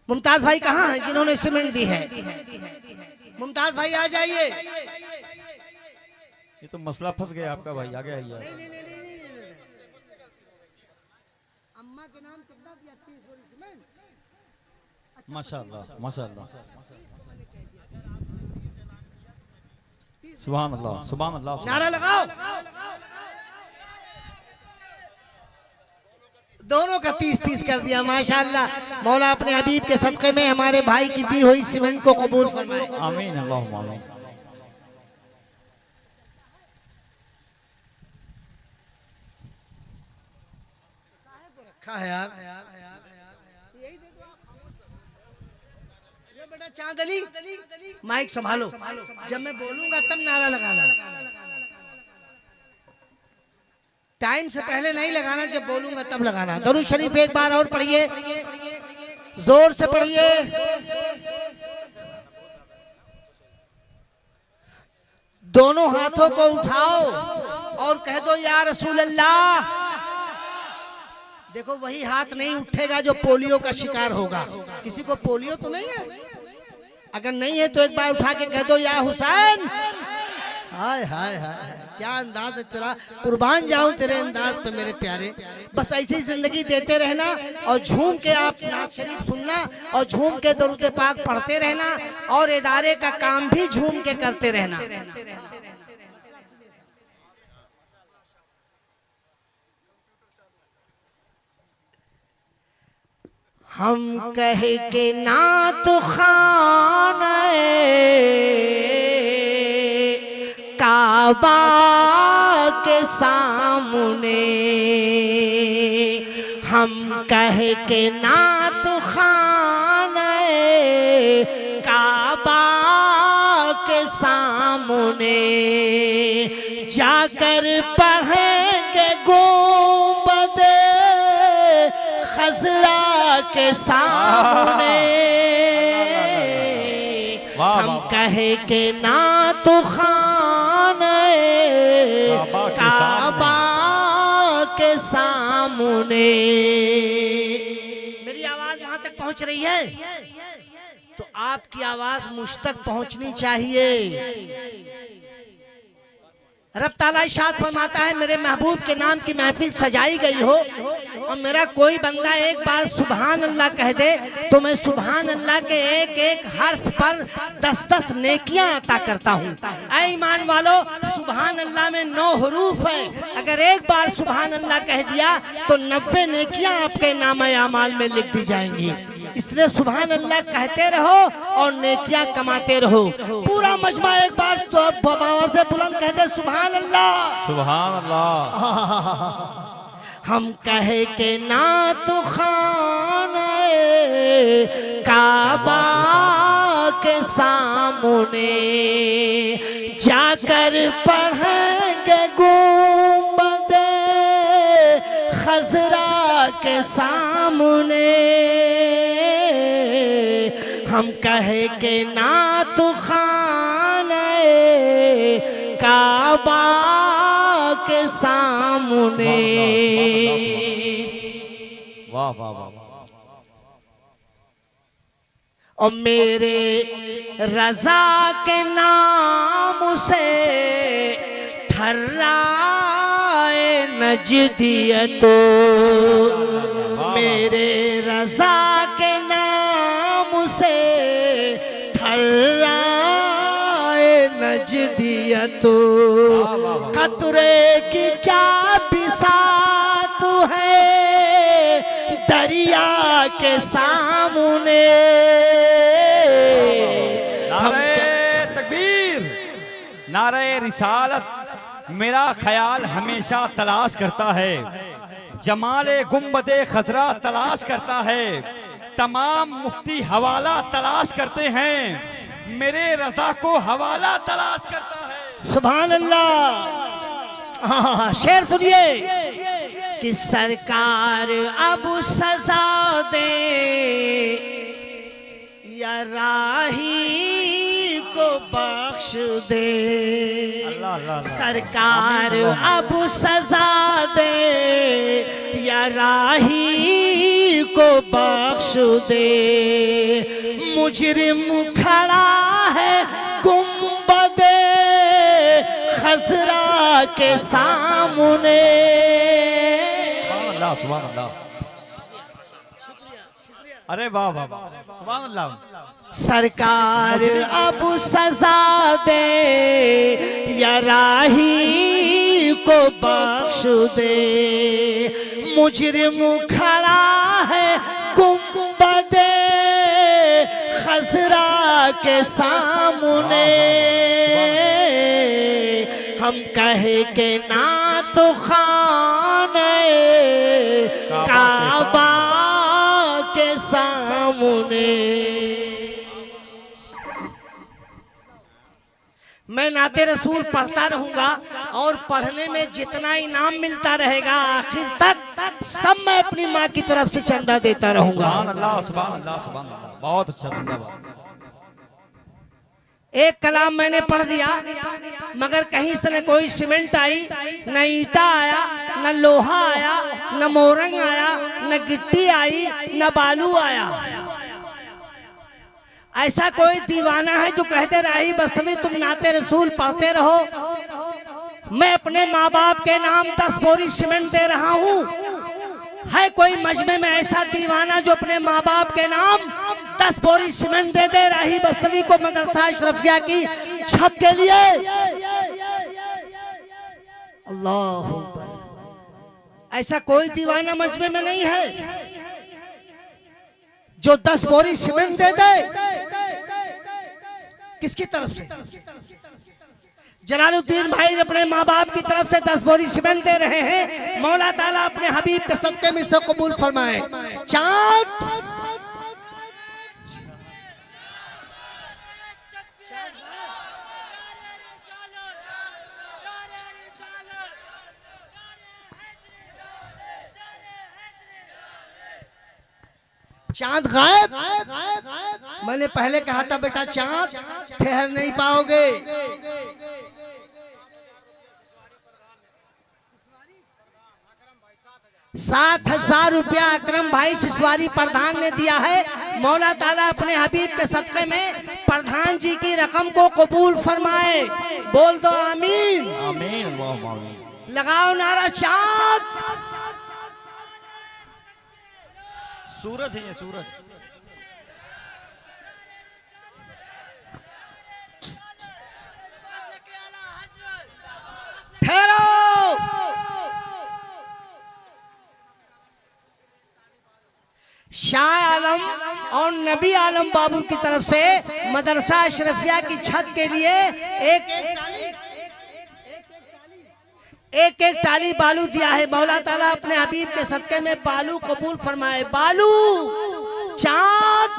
[SPEAKER 1] मुमताज भाई कहाँ हैं जिन्होंने सीमेंट दी है? मुमताज भाई आ जाइए।
[SPEAKER 7] ये तो मसला फंस गया आपका भाई, आगे आइए।
[SPEAKER 1] अम्मा के नाम कितना दिया? 30 बोरी सीमेंट।
[SPEAKER 7] माशाअल्लाह, माशाअल्लाह, सुभान अल्लाह, सुभान अल्लाह।
[SPEAKER 1] नारा लगाओ। दोनों का 30-30 कर दिया, माशाअल्लाह। मौला अपने हबीब के सदक़े में हमारे भाई की दी हुई सीमेंट को कबूल फरमाए।
[SPEAKER 7] आमीन, अल्लाहुम्मा आमीन।
[SPEAKER 1] रखा है यार, यही दे दो आप। ये बेटा चांद अली, माइक संभालो, जब मैं बोलूंगा तब नारा लगाना। टाइम से पहले नहीं लगाना, जब बोलूंगा तब लगाना। दरूद शरीफ एक बार और पढ़िए, जोर से पढ़िए। दोनों हाथों को उठाओ और कह दो या रसूल अल्लाह। देखो वही हाथ नहीं उठेगा जो पोलियो का शिकार होगा। किसी को पोलियो तो नहीं है? अगर नहीं है तो एक बार उठा के कह दो या हुसैन। हाय हाय हाय, क्या अंदाज है तेरा, कुर्बान जाऊं तेरे अंदाज पे मेरे प्यारे। बस ऐसी जिंदगी देते रहना और झूम के आप नात शरीफ सुनना और झूम के दरूद पाक पढ़ते रहना और इदारे का काम भी झूम के करते रहना। हम कह के नात खाने काबा के सामने, हम कह के नात खाने काबा के सामने जाकर पढ़ेंगे गुंबदे खजरा के सामने। हम कहे के नात खाने काबा के सामने। मेरी आवाज वहां तक पहुंच रही है तो आपकी आवाज मुझ तक पहुंचनी चाहिए। रब ताला इरशाद फरमाता है मेरे महबूब के नाम की महफिल सजाई गई हो और मेरा कोई बंदा एक बार सुभान अल्लाह कह दे तो मैं सुभान अल्लाह के एक एक हर्फ पर 10-10 नेकियां अता करता हूँ। ऐ ईमान वालो, सुभान अल्लाह में 9 हरूफ है। अगर एक बार सुभान अल्लाह कह दिया तो 90 नेकियां आपके नामे अमाल में लिख दी जाएंगी। इसलिए सुभान अल्लाह कहते रहो और नेकियां कमाते रहो। पूरा मजमा एक बार तो आवाज़ से बुलंद कहते सुभान अल्लाह,
[SPEAKER 7] सुभान अल्लाह।
[SPEAKER 1] हम कहे के ना तो खाने काबा के सामने जाकर पढ़ेंगे गुंबदे खजरा के सामने। हम कहे के ना तो खाने काबा के सामने।
[SPEAKER 7] वाह वाह वाह।
[SPEAKER 1] और मेरे रजा के नाम से थर्राए नजदियतो, मेरे रजा के नाम से थर्राए नजदियतो। कतरे की क्या बिसात है दरिया के सामने।
[SPEAKER 7] नारे तकबीर, नारे रिसालत मेरा ख्याल हमेशा तलाश करता है, जमाले गुंबदे खजरा तलाश करता है, तमाम मुफ्ती हवाला तलाश करते हैं, मेरे रजा को हवाला तलाश करता है।
[SPEAKER 1] सुभान अल्लाह। शेर सुनिए कि सरकार अब सजा दे या राही को बख्श दे। सरकार अब सजा दे या राही को बख्श दे। मुजरिम खड़ा है गुंबदे खजरा के सामने।
[SPEAKER 7] अल्लाह सुभान अल्लाह। अरे वाह वाह वाह, सुभान अल्लाह।
[SPEAKER 1] सरकार अब सजा दे या राही को बख्श दे। मुजरिम खड़ा है गुंबदे खजरा के सामने। हम कहे के ना तो खाने काबा के सामने। मैं नाते रसूल पढ़ता रहूंगा और पढ़ने में जितना इनाम मिलता रहेगा आखिर तक सब मैं अपनी माँ की तरफ से चंदा देता रहूंगा।
[SPEAKER 7] सुभान अल्लाह सुभान अल्लाह सुभान अल्लाह। बहुत अच्छा जिंदाबाद।
[SPEAKER 1] एक कलाम मैंने पढ़ दिया मगर कहीं से न कोई सीमेंट आई, न ईटा आया, न लोहा आया, न मोरंग आया, न गिट्टी आई, न बालू आया। ऐसा कोई दीवाना है जो कहते राही बस्तवी तुम नाते रसूल पढ़ते रहो, मैं अपने माँ बाप के नाम 10 बोरी सीमेंट दे रहा हूँ। है कोई मजमे में ऐसा दीवाना जो अपने माँ बाप के नाम 10 बोरी सीमेंट दे दे राही बस्तवी को मदरसा अशरफिया की छत के लिए? अल्लाह अकबर। ऐसा कोई दीवाना मजमे में नहीं है जो 10 बोरी सीमेंट दे दे। किसकी तरफ से? जलालुद्दीन भाई अपने माँ बाप की तरफ से 10 बोरी सीमेंट दे रहे हैं। मौला ताला अपने हबीब के सदके में इसे कबूल फरमाए। चाँद चांद गायब। मैंने पहले कहा था बेटा चांद ठहर नहीं पाओगे। 7,000 रुपया अकरम भाई सिसवारी प्रधान ने दिया है। मौला ताला अपने हबीब के सदक़े में प्रधान जी की रकम को कबूल फरमाए। बोल दो आमीन।
[SPEAKER 7] आमीन अल्लाहुम्मा आमीन।
[SPEAKER 1] लगाओ नारा चाँद।
[SPEAKER 7] सूरज है ये सूरज।
[SPEAKER 1] ठहरो। शाह आलम और नबी आलम बाबू की तरफ से मदरसा अशरफिया की छत के लिए एक टाली बालू दिया है। मौला ताला अपने हबीब के सदक़े में बालू कबूल फरमाए। बालू चाँद।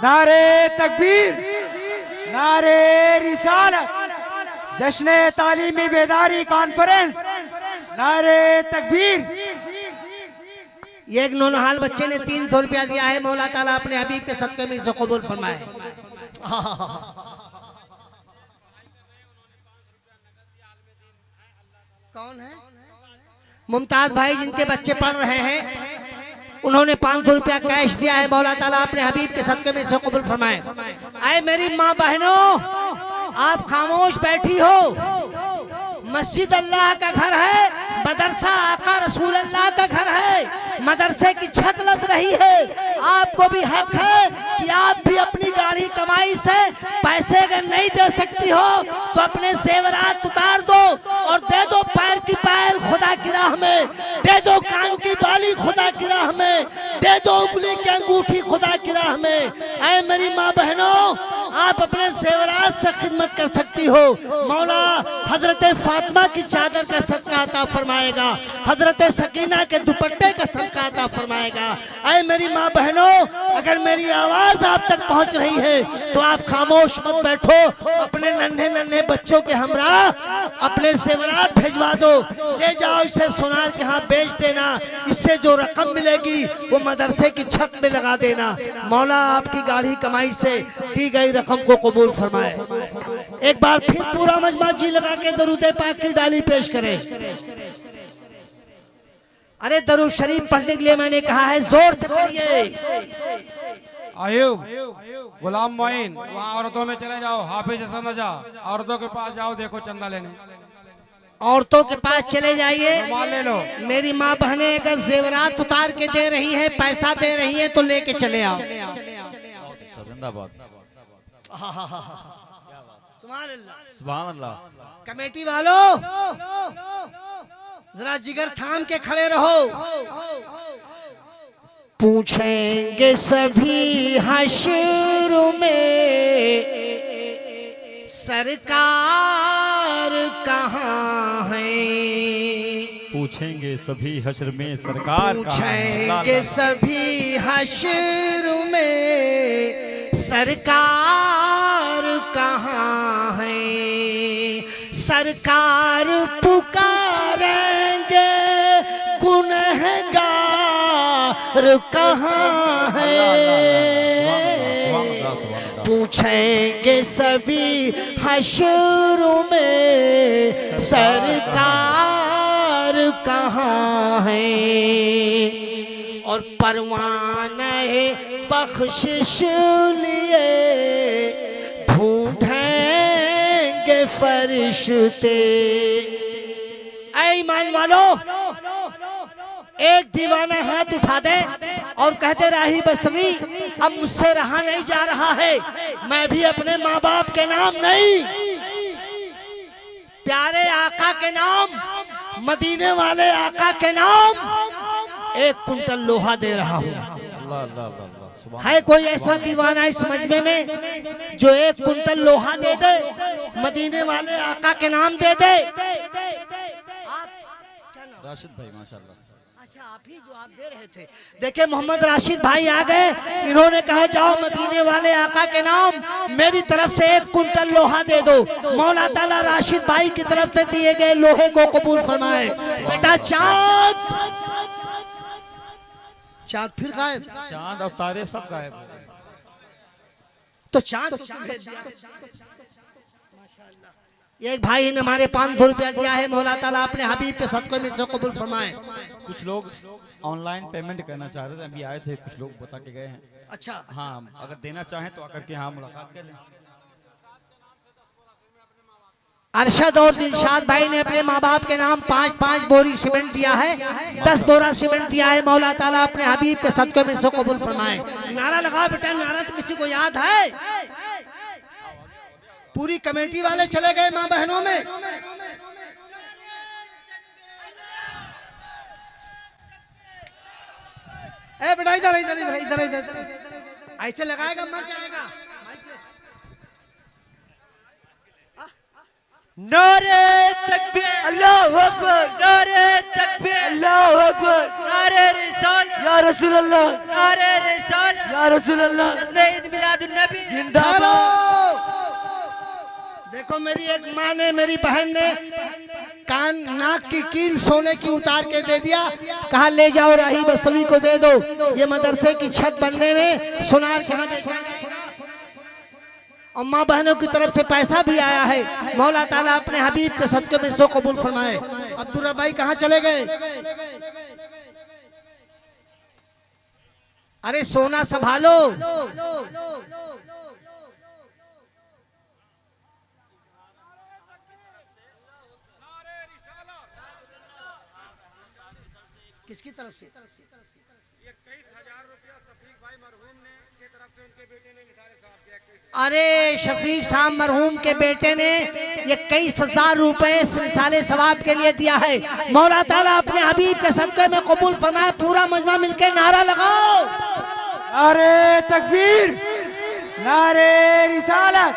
[SPEAKER 4] नारे तकबीर, नारे रिसालत, जश्न तालीमी बेदारी कॉन्फ्रेंस, नारे तकबीर।
[SPEAKER 1] ये एक नौनहाल बच्चे ने 300 रुपया दिया है। मौला ताला अपने हबीब के सदक़े में इसे कबूल फरमाए। कौन है? मुमताज भाई जिनके बच्चे पढ़ रहे हैं, उन्होंने 500 रुपया कैश दिया है। मौला ताला अपने हबीब के सदक़े में इसे कबूल फरमाए। आए मेरी माँ बहनों, आप खामोश बैठी हो। मस्जिद अल्लाह का घर है, मदरसा आका रसूल अल्लाह का घर है। मदरसे की छत लग रही है। आपको भी हक है कि आप भी अपनी गाढ़ी कमाई से पैसे अगर नहीं दे सकती हो तो अपने सेवरात उतार दो और दे दो। पैर की पायल खुदा की राह में दे दो, कान की बाली खुदा की राह में दे दो, उंगली की अंगूठी खुदा की राह में। ऐ मेरी माँ बहनों, आप अपने सेवरात से खिदमत कर सकती हो। मौला हजरत फातिमा की चादर का सदका अता फरमाएगा, हजरत सकीना के दुपट्टे का सदका अता फरमाएगा। ऐ मेरी माँ बहनों, अगर मेरी आवाज आप तक पहुंच रही है तो आप खामोश मत बैठो। अपने नन्हे नन्हे बच्चों के हमरा अपने सेवरात भेजवा दो। ले जाओ इसे सोनार के यहाँ बेच देना। इससे जो रकम मिलेगी वो मदरसे की छत में लगा देना। मौला आपकी गाढ़ी कमाई से दी गई रकम को कबूल फरमाए। एक बार फिर पूरा मजमा जी लगा के दरूद पाक की डाली पेश करें। अरे दरूद शरीफ पढ़ने के लिए मैंने कहा है, जोर से पढ़िए।
[SPEAKER 8] आयुब, गुलाम मोइन, वहाँ औरतों में चले जाओ। हाफिज हसन रजा, औरतों के पास जाओ, देखो चंदा लेने।
[SPEAKER 1] औरतों के पास चले जाइए।
[SPEAKER 8] ले लो।
[SPEAKER 1] मेरी माँ बहनें अगर जेवरात उतार के दे रही है, पैसा दे रही है तो लेके चले आओ।
[SPEAKER 7] जिंदाबाद। सुभान अल्लाह।
[SPEAKER 1] कमेटी वालों जरा जिगर थाम के खड़े रहो। पूछेंगे सभी हश्र में सरकार कहाँ है।
[SPEAKER 7] पूछेंगे सभी हश्र में सरकार
[SPEAKER 1] पूछेंगे सभी हश्र में सरकार कहाँ है। सरकार पुकारेंगे गुनहगार कहाँ है। पूछेंगे सभी हश्र में सरकार कहाँ है। और परवाने बख्शिश लिए ढूंढेंगे फरिश्ते। ऐ ईमान वालों, एक दीवाना हाथ उठा दे और कहते राही बस्तवी अब मुझसे रहा नहीं जा रहा है। मैं भी अपने माँ बाप के नाम नहीं, प्यारे आका के नाम, मदीने वाले आका के नाम 1 कुंटल लोहा दे रहा हूँ। है कोई ऐसा दीवाना इस मजमे में जो 1 कुंटल लोहा दे दे, मदीने वाले आका के नाम दे दे?
[SPEAKER 7] राशिद भाई माशाल्लाह।
[SPEAKER 1] अच्छा, आप ही जो आप दे रहे थे। देखिए मोहम्मद राशिद भाई आ गए। इन्होंने कहा जाओ मदीने वाले आका के नाम मेरी तरफ से 1 कुंटल लोहा दे दो। मौला ताला राशिद भाई की तरफ से दिए गए लोहे को कबूल फरमाए। बेटा चाँद, चाँद फिर गायब।
[SPEAKER 7] चांद और तारे सब गायब।
[SPEAKER 1] तो चाँद माशाल्लाह। एक भाई ने हमारे 500 रुपया दिया है, मौला ताला अपने हबीब के सदक़े में से कबूल फरमाए।
[SPEAKER 7] कुछ लोग ऑनलाइन पेमेंट करना चाह रहे थे, अभी आए थे, कुछ लोग बता के गए हैं।
[SPEAKER 1] अच्छा,
[SPEAKER 7] हाँ, अगर देना चाहें तो आकर के यहाँ मुलाकात कर लें।
[SPEAKER 1] अरशद और दिलशाद भाई ने अपने माँ बाप के नाम 5-5 बोरी सीमेंट दिया है, 10 बोरा सीमेंट दिया है। मौला ताला अपने हबीब के सदक़े में से कबूल फरमाए। नारा लगाओ बेटा, नारा तो किसी को याद है? पूरी कमेटी वाले चले गए माँ बहनों में। ए बेटा इधर इधर इधर इधर इधर, ऐसे लगाएगा मर जाएगा।
[SPEAKER 4] नारे तकबीर, अल्लाहु अकबर, नारे तकबीर, अल्लाहु अकबर, नारे रिसालत या रसूल अल्लाह, नारे रिसालत या रसूल अल्लाह, ईद मिलादुन नबी जिंदाबाद।
[SPEAKER 1] देखो मेरी एक माँ ने, मेरी बहन ने कान नाक की कील सोने की उतार के दे दिया, कहा ले जाओ राही बस्तवी को दे दो, ये मदरसे की छत बनने में सुनार के। और माँ बहनों की तरफ से पैसा भी आया है। मौला ताला अपने हबीब के सदक़े में सो कबूल फरमाए। अब्दुल भाई कहाँ चले गए? अरे सोना संभालो। किसकी तरफ से?
[SPEAKER 8] 21,000 रुपया शफीक भाई मरहूम ने के तरफ से उनके बेटे ने निसारे साहब के।
[SPEAKER 1] अरे शफीक साहब मरहूम के बेटे ने 21,000 रुपए रिसाले सवाब के लिए दिया है। मौला ताला अपने हबीब के सदक़े में कबूल फरमाए। पूरा मजमा मिलके नारा लगाओ।
[SPEAKER 4] नारे तकबीर, नारे रिसालत,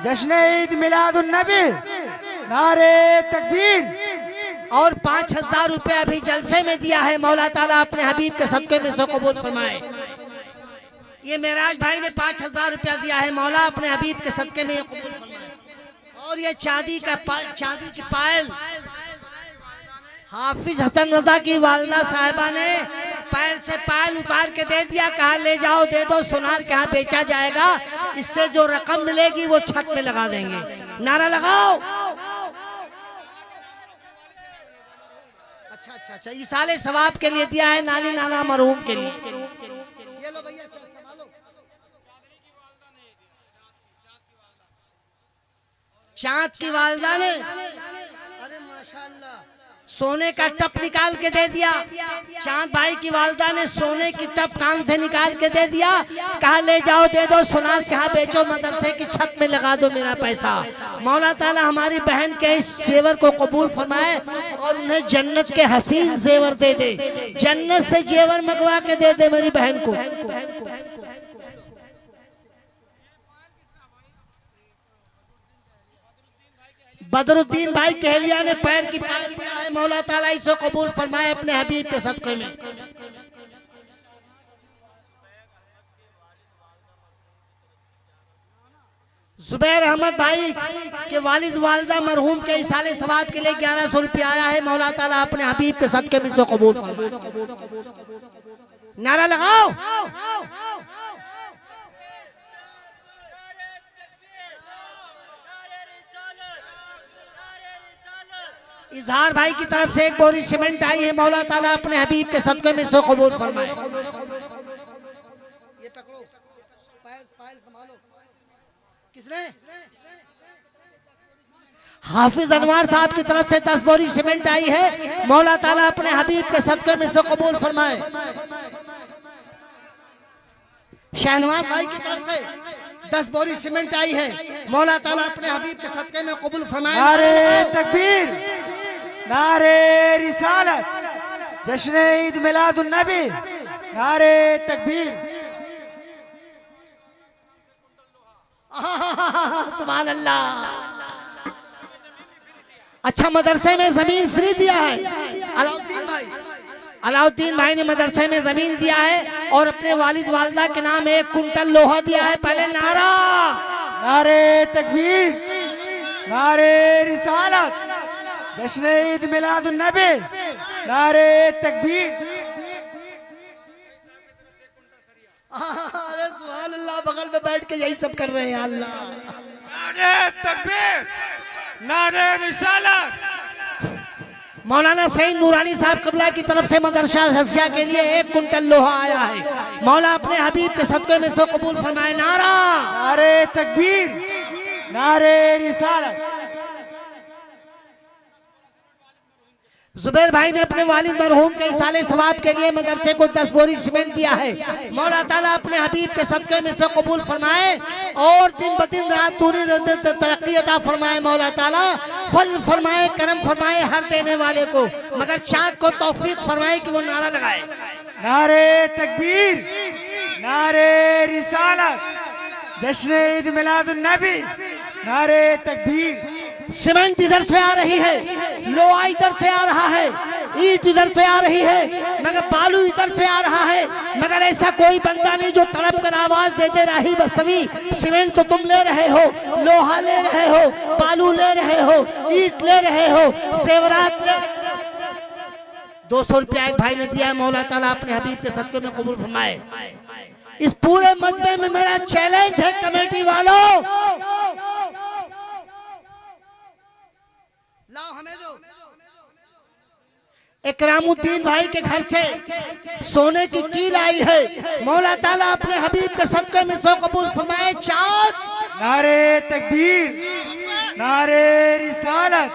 [SPEAKER 4] जश्न ईद मिलादुन नबी, नारे तकबीर।
[SPEAKER 1] और 5,000 रुपए अभी जलसे में दिया है। मौला ताला अपने हबीब के सदक़े में से कबूल फरमाए। ये मेराज भाई ने 5,000 रुपया दिया है। मौला अपने हबीब के सदक़े में कबूल फरमाए। और ये चांदी की पायल हाफिज हसन रजा की वालदा साहिबा ने पैर से पायल उतार के दे दिया, कहा ले जाओ दे दो, सुनार के यहाँ बेचा जाएगा, इससे जो रकम मिलेगी वो छत में लगा देंगे। नारा लगाओ। अच्छा अच्छा अच्छा, इसाले सवाब के लिए दिया है, नानी नाना मरहूम के लिए। ये लो भैया, संभालो। चाँद की वालदा ने, अरे माशाल्लाह, सोने का टप निकाल के दे दिया। चांद भाई की वालदा ने सोने की टप कान से निकाल के दे दिया, कहा ले जाओ दे दो, सुनार कहा बेचो, मदरसे की छत में लगा दो मेरा पैसा। मौला ताला हमारी बहन के इस जेवर को कबूल फरमाए और उन्हें जन्नत के हसीन जेवर दे दे। जन्नत से जेवर मंगवा के दे दे मेरी बहन को। बदरुद्दीन भाई कहलिया ने पैर की पायल दिया है। मौला ताला इसे कबूल फरमाए अपने हबीब के सदक़े में। जुबैर अहमद भाई के वालिद वालिदा मरहूम के इसाले सवाब के लिए 1100 रुपया आया है। मौला ताला अपने हबीब के सदक़े में इसे कबूल फरमाए। नारा लगाओ। इजहार भाई की तरफ से 1 बोरी सीमेंट आई है। मौला ताला अपने हबीब के सदक़े में इसे कबूल फरमाए। ये पकड़ो, पायल संभालो। किसने? हाफिज अनवार साहब की तरफ से 10 बोरी सीमेंट आई है। मौला ताला अपने हबीब के सदक़े में इसे कबूल फरमाए। शहनवाज भाई की तरफ से 10 बोरी सीमेंट आई है। मौला ताला अपने हबीब के सदक़े में कबूल फरमाए।
[SPEAKER 4] नारे तकबीर, नारे रिसालत, जश्न ईद मिलादुन नबी, नारे तकबीर।
[SPEAKER 1] सुभान अल्लाह। अच्छा, मदरसे में जमीन फ्री दिया है। अलाउद्दीन भाई ने मदरसे में जमीन दिया है और अपने वालिद वालिदा के नाम 1 कुंटल लोहा दिया है। पहले नारा।
[SPEAKER 4] नारे तकबीर, नारे रिसालत, जश्न ईद मिलादुन नबी, नारे तकबीर।
[SPEAKER 1] अरे सुभान अल्लाह, बगल में बैठ के यही सब कर रहे हैं। अल्लाह।
[SPEAKER 8] नारे तकबीर, नारे रिसालत।
[SPEAKER 1] मौलाना सईद नूरानी साहब कबला की तरफ से मदरसा शफिया के लिए 1 कुंटल लोहा आया है। मौला अपने हबीब के सदक़े में से कबूल फरमाए। नारा
[SPEAKER 4] नारे तकबीर, नारे रिसालत।
[SPEAKER 1] जुबैर भाई ने अपने वालिद मरहूम के इसाले सवाब के लिए मदरसे को 10 बोरी सीमेंट दिया है। मौला ताला अपने हबीब के सदक़े में से कबूल फरमाए और दिन ब दिन रात दूरी तरक्की अता फरमाए। मौला ताला फल फरमाए, करम फरमाए हर देने वाले को, मगर चाँद को तौफीक फरमाए कि वो नारा लगाए।
[SPEAKER 4] नारे तकबीर, नारे रिसालत, जश्न ईद मिलादुन नबी, नारे तकबीर।
[SPEAKER 1] सीमेंट इधर से आ रही है, लोहा इधर से आ रहा है, ईंट इधर से आ रही है, मगर बालू इधर से आ रहा है, मगर ऐसा कोई बंदा नहीं जो तड़प कर आवाज दे दे राही बस्तवी। सीमेंट तो तुम ले रहे हो, लोहा ले रहे हो, बालू ले रहे हो, ईंट ले रहे हो, जेवरात ले। 200 रुपया एक भाई ने दिया है। मौला ताला अपने हबीब के सदक़े में कबूल फरमाए। इस पूरे मजमे में मेरा चैलेंज है कमेटी वालों, लाओ हमें दो। इकरामुद्दीन भाई के घर से सोने की कील आई है। मौला ताला अपने हबीब के सदक़े में से कबूल फरमाए। चाँद
[SPEAKER 4] नारे तकबीर, नारे रिसालत।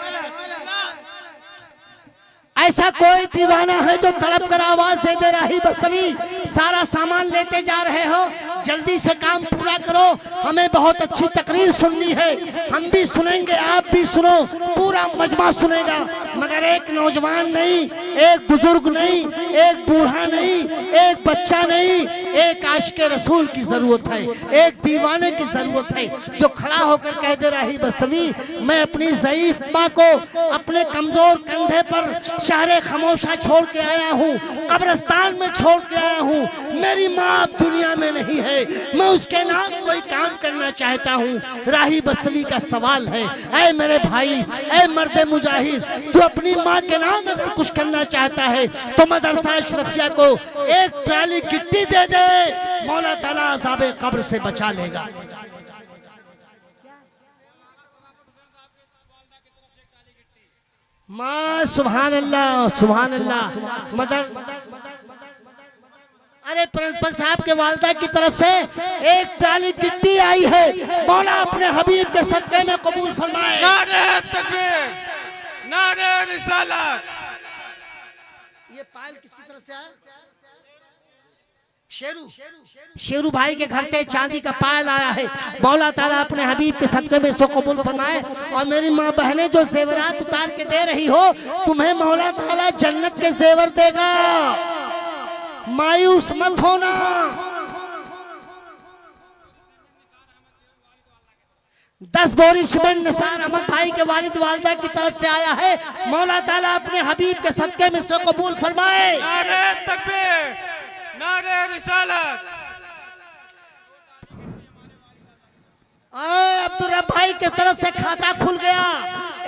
[SPEAKER 1] ऐसा कोई दीवाना है जो तड़प कर आवाज दे दे रही बस्तवी। सारा सामान लेते जा रहे हो, जल्दी से काम पूरा करो। हमें बहुत अच्छी तकरीर सुननी है, हम भी सुनेंगे, आप भी सुनो, पूरा मजमा सुनेगा, मगर एक नौजवान नहीं, एक बुजुर्ग नहीं, एक बूढ़ा नहीं, एक बच्चा नहीं, एक आशिक़े रसूल की जरूरत है, एक दीवाने की जरूरत है जो खड़ा होकर कह दे रही बस्तवी मैं अपनी ज़ईफ माँ को अपने कमजोर कंधे पर शहरे खामोशा छोड़ के आया हूँ, कब्रिस्तान में छोड़ के आया हूँ। मेरी माँ अब दुनिया में नहीं है, मैं उसके नाम कोई काम करना चाहता हूँ। राही बस्तवी का सवाल है, ऐ मेरे भाई, ऐ मर्दे मुजाहिद, तू अपनी माँ के नाम अगर कुछ करना चाहता है तो मदरसा अशरफिया को 1 ट्राली गिट्टी दे दे, मौला ताला अज़ाबे कब्र से बचा लेगा। माँ सुभान अल्लाह, सुभान अल्लाह। अरे प्रिंसिपल साहब के वालिदा की तरफ से 1 ट्राली गिट्टी आई है। मौला अपने हबीब के सदक़े में कबूल फरमाए।
[SPEAKER 8] नारे तकबीर, नारे रिसालत।
[SPEAKER 1] ये पायल किसकी तरफ से आया? शेरू भाई के घर से चांदी का पायल आया है। मौला ताला अपने हबीब के सदक़े में सो कबूल फरमाए। और मेरी माँ बहनें जो जेवरात उतार के दे रही हो, तुम्हें मौला ताला जन्नत के जेवर देगा, मायूस मत होना। दस बोरी सीमेंट निसार अहमद भाई के वालिद वालिदा की तरफ से आया है। मौला ताला अपने हबीब के सदक़े में सो कबूल फरमाए।
[SPEAKER 8] नारे तकबीर, नारे रिसालत।
[SPEAKER 1] अब्दुल रब भाई के तरफ से खाता खुल गया,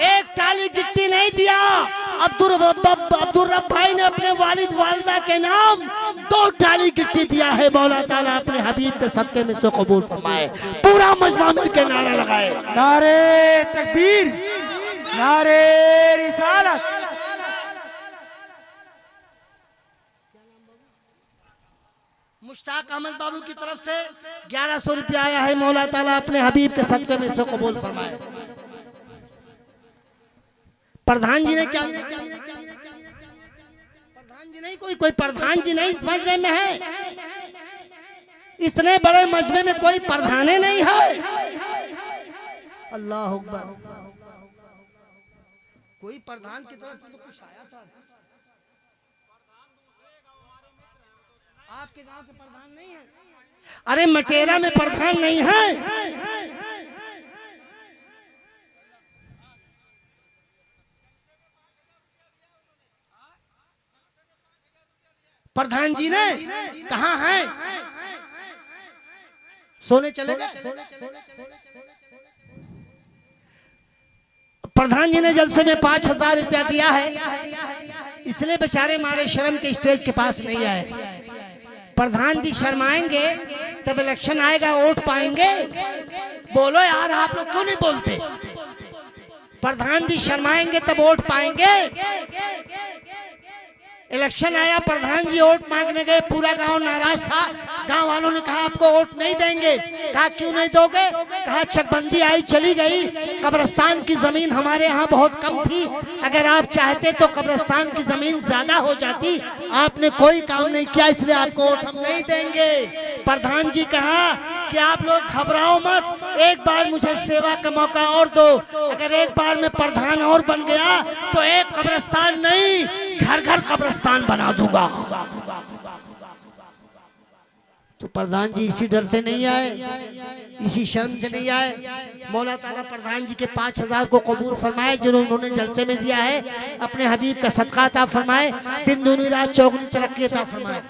[SPEAKER 1] 1 ट्राली गिट्टी नहीं दिया। अब्दुल रब भाई ने अपने वालिद वालिदा के नाम 2 ट्राली गिट्टी दिया है। मौला ताला अपने हबीब के सदक़े में से कबूल फरमाए। पूरा मजमा मिल के नारा लगाए।
[SPEAKER 4] नारे तकबीर, नारे रिसालत।
[SPEAKER 1] मुश्ताक अहमद बाबू की तरफ से 1100 रुपया आया है। मौला ताला अपने हबीब के सदक़े में से कबूल फरमाए। प्रधान जी ने क्या, प्रधान जी नहीं, कोई प्रधान जी नहीं इस मजमे में है। इतने बड़े मजमे में कोई प्रधान नहीं है। अल्लाह अकबर। कोई प्रधान की तरफ से कुछ आया था? आपके गांव के प्रधान नहीं है? अरे मटेरा में प्रधान नहीं है। प्रधान जी ने कहाँ हैं? सोने चले गए। प्रधान जी ने जलसे में 5000 रुपया दिया है, इसलिए बेचारे मारे शर्म के स्टेज के पास नहीं आए। प्रधान जी शर्माएंगे तब इलेक्शन आएगा, वोट पाएंगे। बोलो यार, आप लोग क्यों नहीं बोलते? प्रधान जी शर्माएंगे तब वोट पाएंगे। इलेक्शन आया, प्रधान जी वोट मांगने गए, पूरा गांव नाराज था। गांव वालों ने कहा आपको वोट नहीं देंगे। कहा क्यों नहीं दोगे? कहा चकबंदी आई चली गई, कब्रिस्तान की जमीन हमारे यहाँ बहुत कम थी, अगर आप चाहते तो कब्रिस्तान की जमीन ज्यादा हो जाती, आपने कोई काम नहीं किया इसलिए आपको वोट हम नहीं देंगे। प्रधान जी कहा कि आप लोग घबराओ मत, एक बार मुझे सेवा का मौका और दो, अगर एक बार मैं प्रधान और बन गया तो एक कब्रिस्तान नहीं घर घर कब्रिस्तान बना दूंगा। तो प्रधान जी इसी डर से नहीं आए, इसी शर्म से नहीं आए। मौला ताला प्रधान जी के 5000 को कबूल फरमाए जो उन्होंने जलसे में दिया है, अपने हबीब का सदका अता फरमाए, दिन दूनी रात चौगुनी तरक्की अता फरमाए।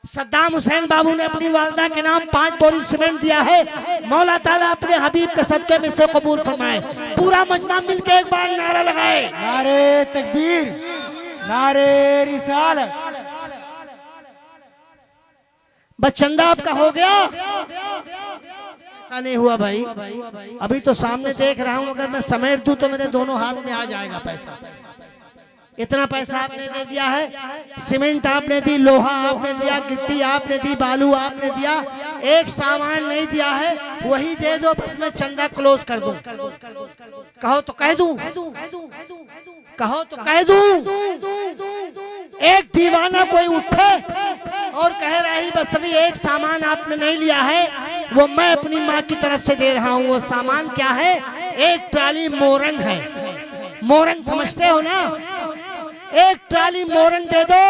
[SPEAKER 1] सद्दाम हुसैन बाबू ने अपनी वालदा के नाम 5 बोरी सीमेंट दिया है, मौला ताला अपने हबीब के सदके में से कबूल फरमाए। पूरा मजमा मिलके एक बार नारा लगाए,
[SPEAKER 4] नारे तकबीर, नारे रिसालत।
[SPEAKER 1] बस चंदा आपका हो गया? ऐसा नहीं हुआ भाई, अभी तो सामने देख रहा हूं, अगर मैं समेट दूं तो मेरे दोनों हाथ में आ जाएगा पैसा। इतना पैसा आपने दे दिया है, सीमेंट आपने दी, लोहा आपने दिया, गिट्टी आपने दी, बालू आपने दिया, एक सामान नहीं दिया है, वही दे दो, बस मैं चंदा क्लोज कर दूं। कहो तो कह दूं, कहो तो कह दूं। एक दीवाना कोई उठे और कह रही बस्तवी एक सामान आपने नहीं लिया है, वो मैं अपनी माँ की तरफ से दे रहा हूँ। वो सामान क्या है? एक ट्राली मोरंग है। मोरंग समझते हो ना? एक ट्राली मोरंग दे दो,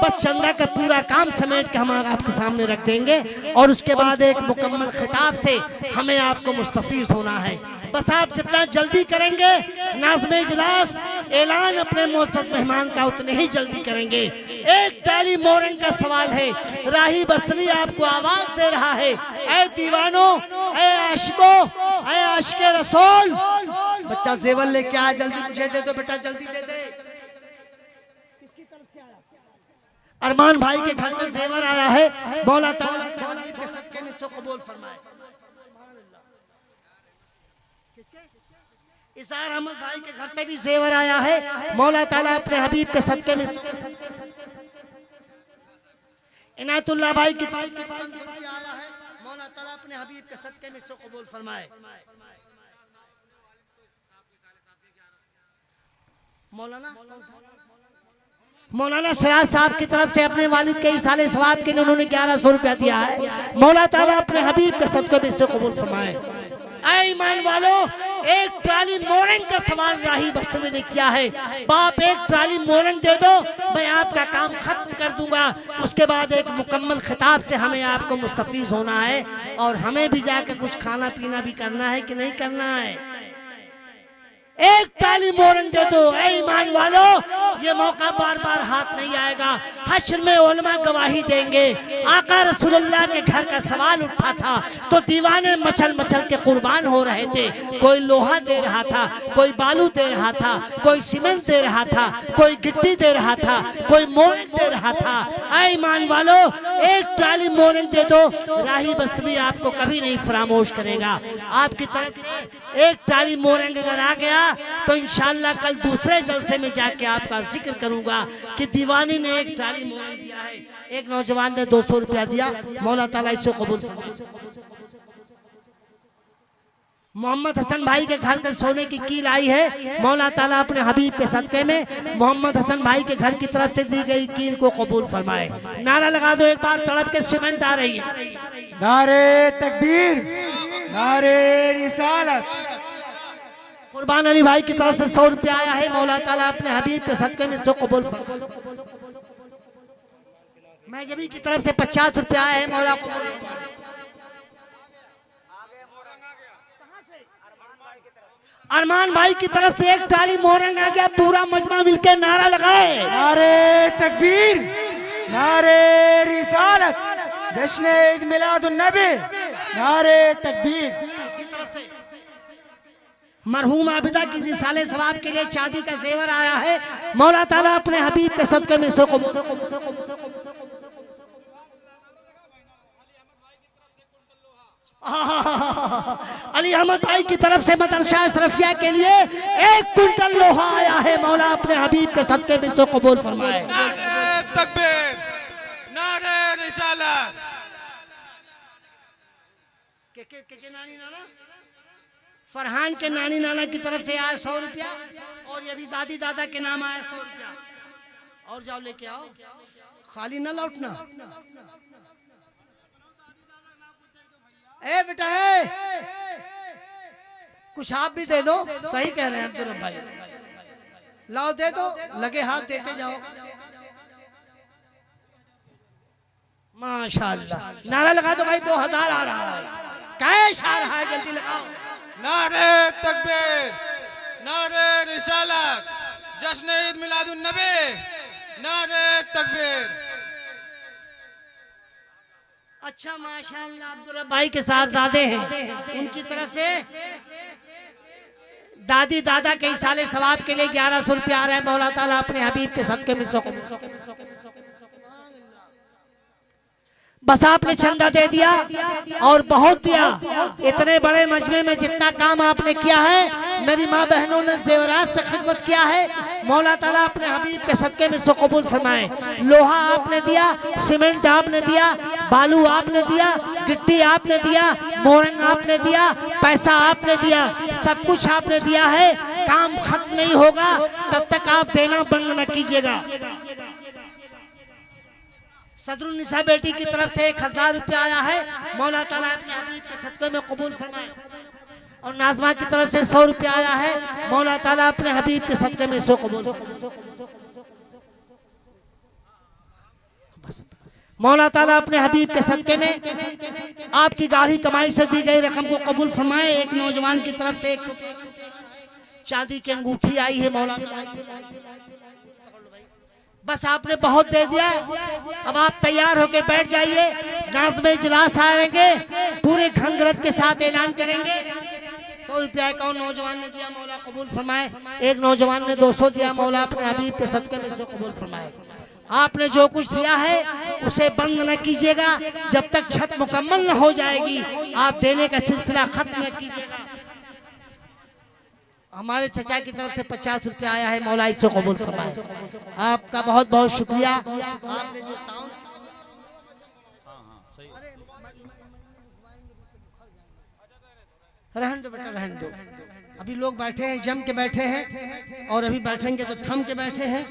[SPEAKER 1] बस चंदा का पूरा काम समेट के हम आपके सामने रख देंगे, और उसके बाद एक मुकम्मल खिताब से हमें आपको मुस्तफीज होना है। बस आप जितना जल्दी करेंगे, नाज़्म इजलास ऐलान अपने मोअज़्ज़ज़ मेहमान का उतने ही जल्दी करेंगे। एक ट्राली मोरंग का सवाल है, राही बस्तवी आपको आवाज दे रहा है, ऐ दीवानों, ऐ आशिकों, ऐ आशिके रसूल, बच्चा जेवर लेके आ, जल्दी मुझे दे दो बेटा, जल्दी दे दे। अरमान भाई के घर से जेवर आया है, मौला ताला के सदके में सो कबूल फरमाए। इज़हार अहमद भाई के घर से भी जेवर आया है, मौला ताला अपने हबीब के सदके में। इनायतुल्लाह भाई की तरफ से 500 रुपया आया है, मौला ताला अपने हबीब के सदके में सो कबूल फरमाए। मौलाना सिराज साहब की तरफ से अपने वालिद के इसाले सवाब के लिए उन्होंने 1100 रुपया दिया है, मौला ताला अपने हबीब के सदके में से कबूल फरमाए। ऐ ईमान वालों, एक ट्राली मोरंग का सवाल राही बस्तवी ने किया है, बाप एक ट्राली मोरंग दे दो, मैं आपका काम खत्म कर दूंगा। उसके बाद एक मुकम्मल खिताब से हमें आपको मुस्तफीज होना है, और हमें भी जाकर कुछ खाना पीना भी करना है कि नहीं करना है। एक ट्राली मोरंग दे दो। ऐ ईमान वालों, ये मौका बार बार हाथ नहीं आएगा, हश्र में उलमा गवाही देंगे। आका रसूलुल्लाह के घर का सवाल उठा था तो दीवाने मचल मचल के कुर्बान हो रहे थे। कोई लोहा दे रहा था, कोई बालू दे रहा था, कोई सीमेंट दे रहा था, कोई गिट्टी दे रहा था, कोई मोरंग दे रहा था। ऐ ईमान वालों, एक ट्राली मोरंग दे दो, राही बस्तवी आपको कभी नहीं फरामोश करेगा। आपकी तरफ से एक ट्राली मोरंग अगर आ गया तो इंशाअल्लाह कल दूसरे जलसे में जाके आपका जिक्र करूंगा कि दीवानी ने एक ट्राली मोरंग दिया है, एक नौजवान ने 200 रुपया दिया, मौला ताला इसे कबूल फरमाए। मोहम्मद हसन भाई के घर से सोने की कील आई है, मौला ताला अपने हबीब के सदके में मोहम्मद हसन भाई के घर की तरफ से दी गई कील को कबूल फरमाए। नारा लगा दो एक बार, तड़प के सीमेंट आ रही है।
[SPEAKER 4] नारे तकबीर, नारे रिसालत।
[SPEAKER 1] कुर्बान अली भाई की तरफ से 100 रुपया आया है, मौला ताला अपने हबीब के सदके में सो कबूल फरमाए। मैं जबी की तरफ से 50 रुपया आया है, मौला अरमान भाई की तरफ से एक ट्राली मोरंग आ गया। पूरा मजमा मिलकर नारा लगाए,
[SPEAKER 4] नारे तकबीर, नारे रिसालत, जश्न ईद मिलादुन नबी, नारे तकबीर।
[SPEAKER 1] मरहूम आबिदा की रिसाले सवाब के लिए चांदी का जेवर आया है, मौला ताला अपने हबीब के सदके में सो अली अहमद भाई की तरफ से मदरसा अशरफिया के लिए 1 कुंटल लोहा आया है। मौला अपने हबीब के सदके में से कबूल फरमाए।
[SPEAKER 8] नारे तकबीर, नारे रिसालत।
[SPEAKER 1] के नानी नाना फरहान के नानी नाना की तरफ से आया 100 रुपया, और ये भी दादी दादा के नाम आया 100 रुपया। और जाओ लेके आओ, खाली ना लौटना। ए बेटा कुछ आप भी दे दो। सही कह रहे हैं अब्दुल भाई, लाओ दे दो, लगे हाथ देते जाओ। माशाअल्लाह, नारा लगा दो भाई, 2000 आ रहा है। कैश आ रहा है, जल्दी लगाओ।
[SPEAKER 8] नारे तकबीर, नारे रिसालत, जश्न ईद मिलादुन नबी, नारे तकबीर।
[SPEAKER 1] अच्छा माशाअल्लाह, अब्दुल भाई के साथ दादे हैं, उनकी तरफ से दादी दादा के इसाले सवाब के लिए 1100 रुपया आ रहा है। मौला ताला अपने हबीब के सदके में बस आपने चंदा दे दिया और बहुत दिया। इतने बड़े मजमे में जितना काम आपने किया है, मेरी माँ बहनों ने जेवरात से खिदमत किया है। मौला ताला अपने हबीब के सदके में से कबूल फरमाए। लोहा आपने दिया, सीमेंट आपने दिया, बालू आपने दिया, गिट्टी आपने दिया, मोरंग आपने दिया, पैसा आपने दिया, सब कुछ आपने दिया है। काम खत्म नहीं होगा तब तक आप देना बंद न कीजिएगा। सदरुन्निसा बेटी की तरफ से 1000 रुपया आया है। मौला ताला अपने हबीब के सदके में कबूल फरमाए। और नाजमा की तरफ से 100 रुपया आया है। मौला ताला अपने हबीब के सदके में सो कबूल। मौला ताला अपने हबीब के सदके में आपकी गाढ़ी कमाई से दी गई रकम को कबूल फरमाए। एक नौजवान की तरफ से 1 चांदी की अंगूठी आई है। मौला बस आपने बहुत दे दिया, अब आप तैयार होके बैठ जाइए। नाज़ में इजलास आएंगे, पूरे घंघरत के साथ ऐलान करेंगे। 100 रुपया एक और नौजवान ने दिया, मौला कबूल फरमाए। एक नौजवान ने 200 दिया, मौला अपने हबीब के सदके में से कबूल फरमाए। आपने जो कुछ दिया है उसे बंद न कीजिएगा जब तक छत मुकम्मल न हो जाएगी। आप देने का सिलसिला खत्म न कीजिएगा। हमारे चचा की तरफ से 50 रुपया आया है। मौला इसे कबूल फरमाए। आपका बहुत बहुत शुक्रिया। आपने जो साउंड रहन दो बेटा, रहन दो। अभी लोग बैठे हैं, जम के बैठे हैं, और अभी बैठेंगे तो थम के बैठे हैं।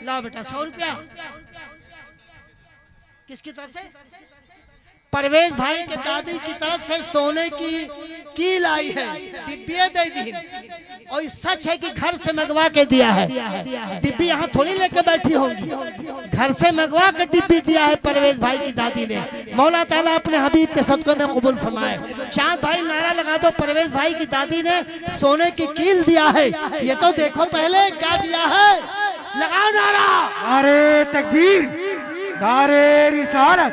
[SPEAKER 1] लाओ बेटा 100 रुपया। किसकी तरफ से? परवेज भाई के दादी की तरफ से सोने की कील आई है, डिब्बियां दे दी। और सच है कि घर से मंगवा के दिया है। डिब्बी यहाँ थोड़ी लेके बैठी होंगी, घर से मंगवा कर डिब्बी दिया है परवेज भाई की दादी ने। मौला ताला अपने हबीब के सदके में कबूल फरमाए। चांद भाई नारा लगा दो, परवेज भाई की दादी ने सोने की कील दिया है। ये तो देखो पहले क्या दिया है, लगाओ नारा।
[SPEAKER 8] नारे तकबीर, नारे रिसालत।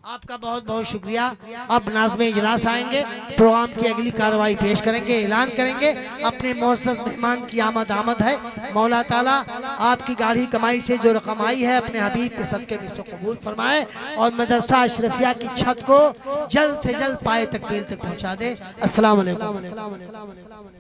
[SPEAKER 1] आपका बहुत बहुत शुक्रिया। अब नाज़ में इजलास आएंगे, प्रोग्राम की अगली कार्रवाई पेश करेंगे, ऐलान करेंगे। अपने मोअज़्ज़ज़ मेहमान की आमद है। मौला ताला आपकी गाढ़ी कमाई से जो रकम आई है अपने हबीब के सदके में से कबूल फरमाए। और मदरसा अशरफिया की छत को जल्द से जल्द पाए तकमील तक पहुँचा दे। अस्सलाम वालेकुम।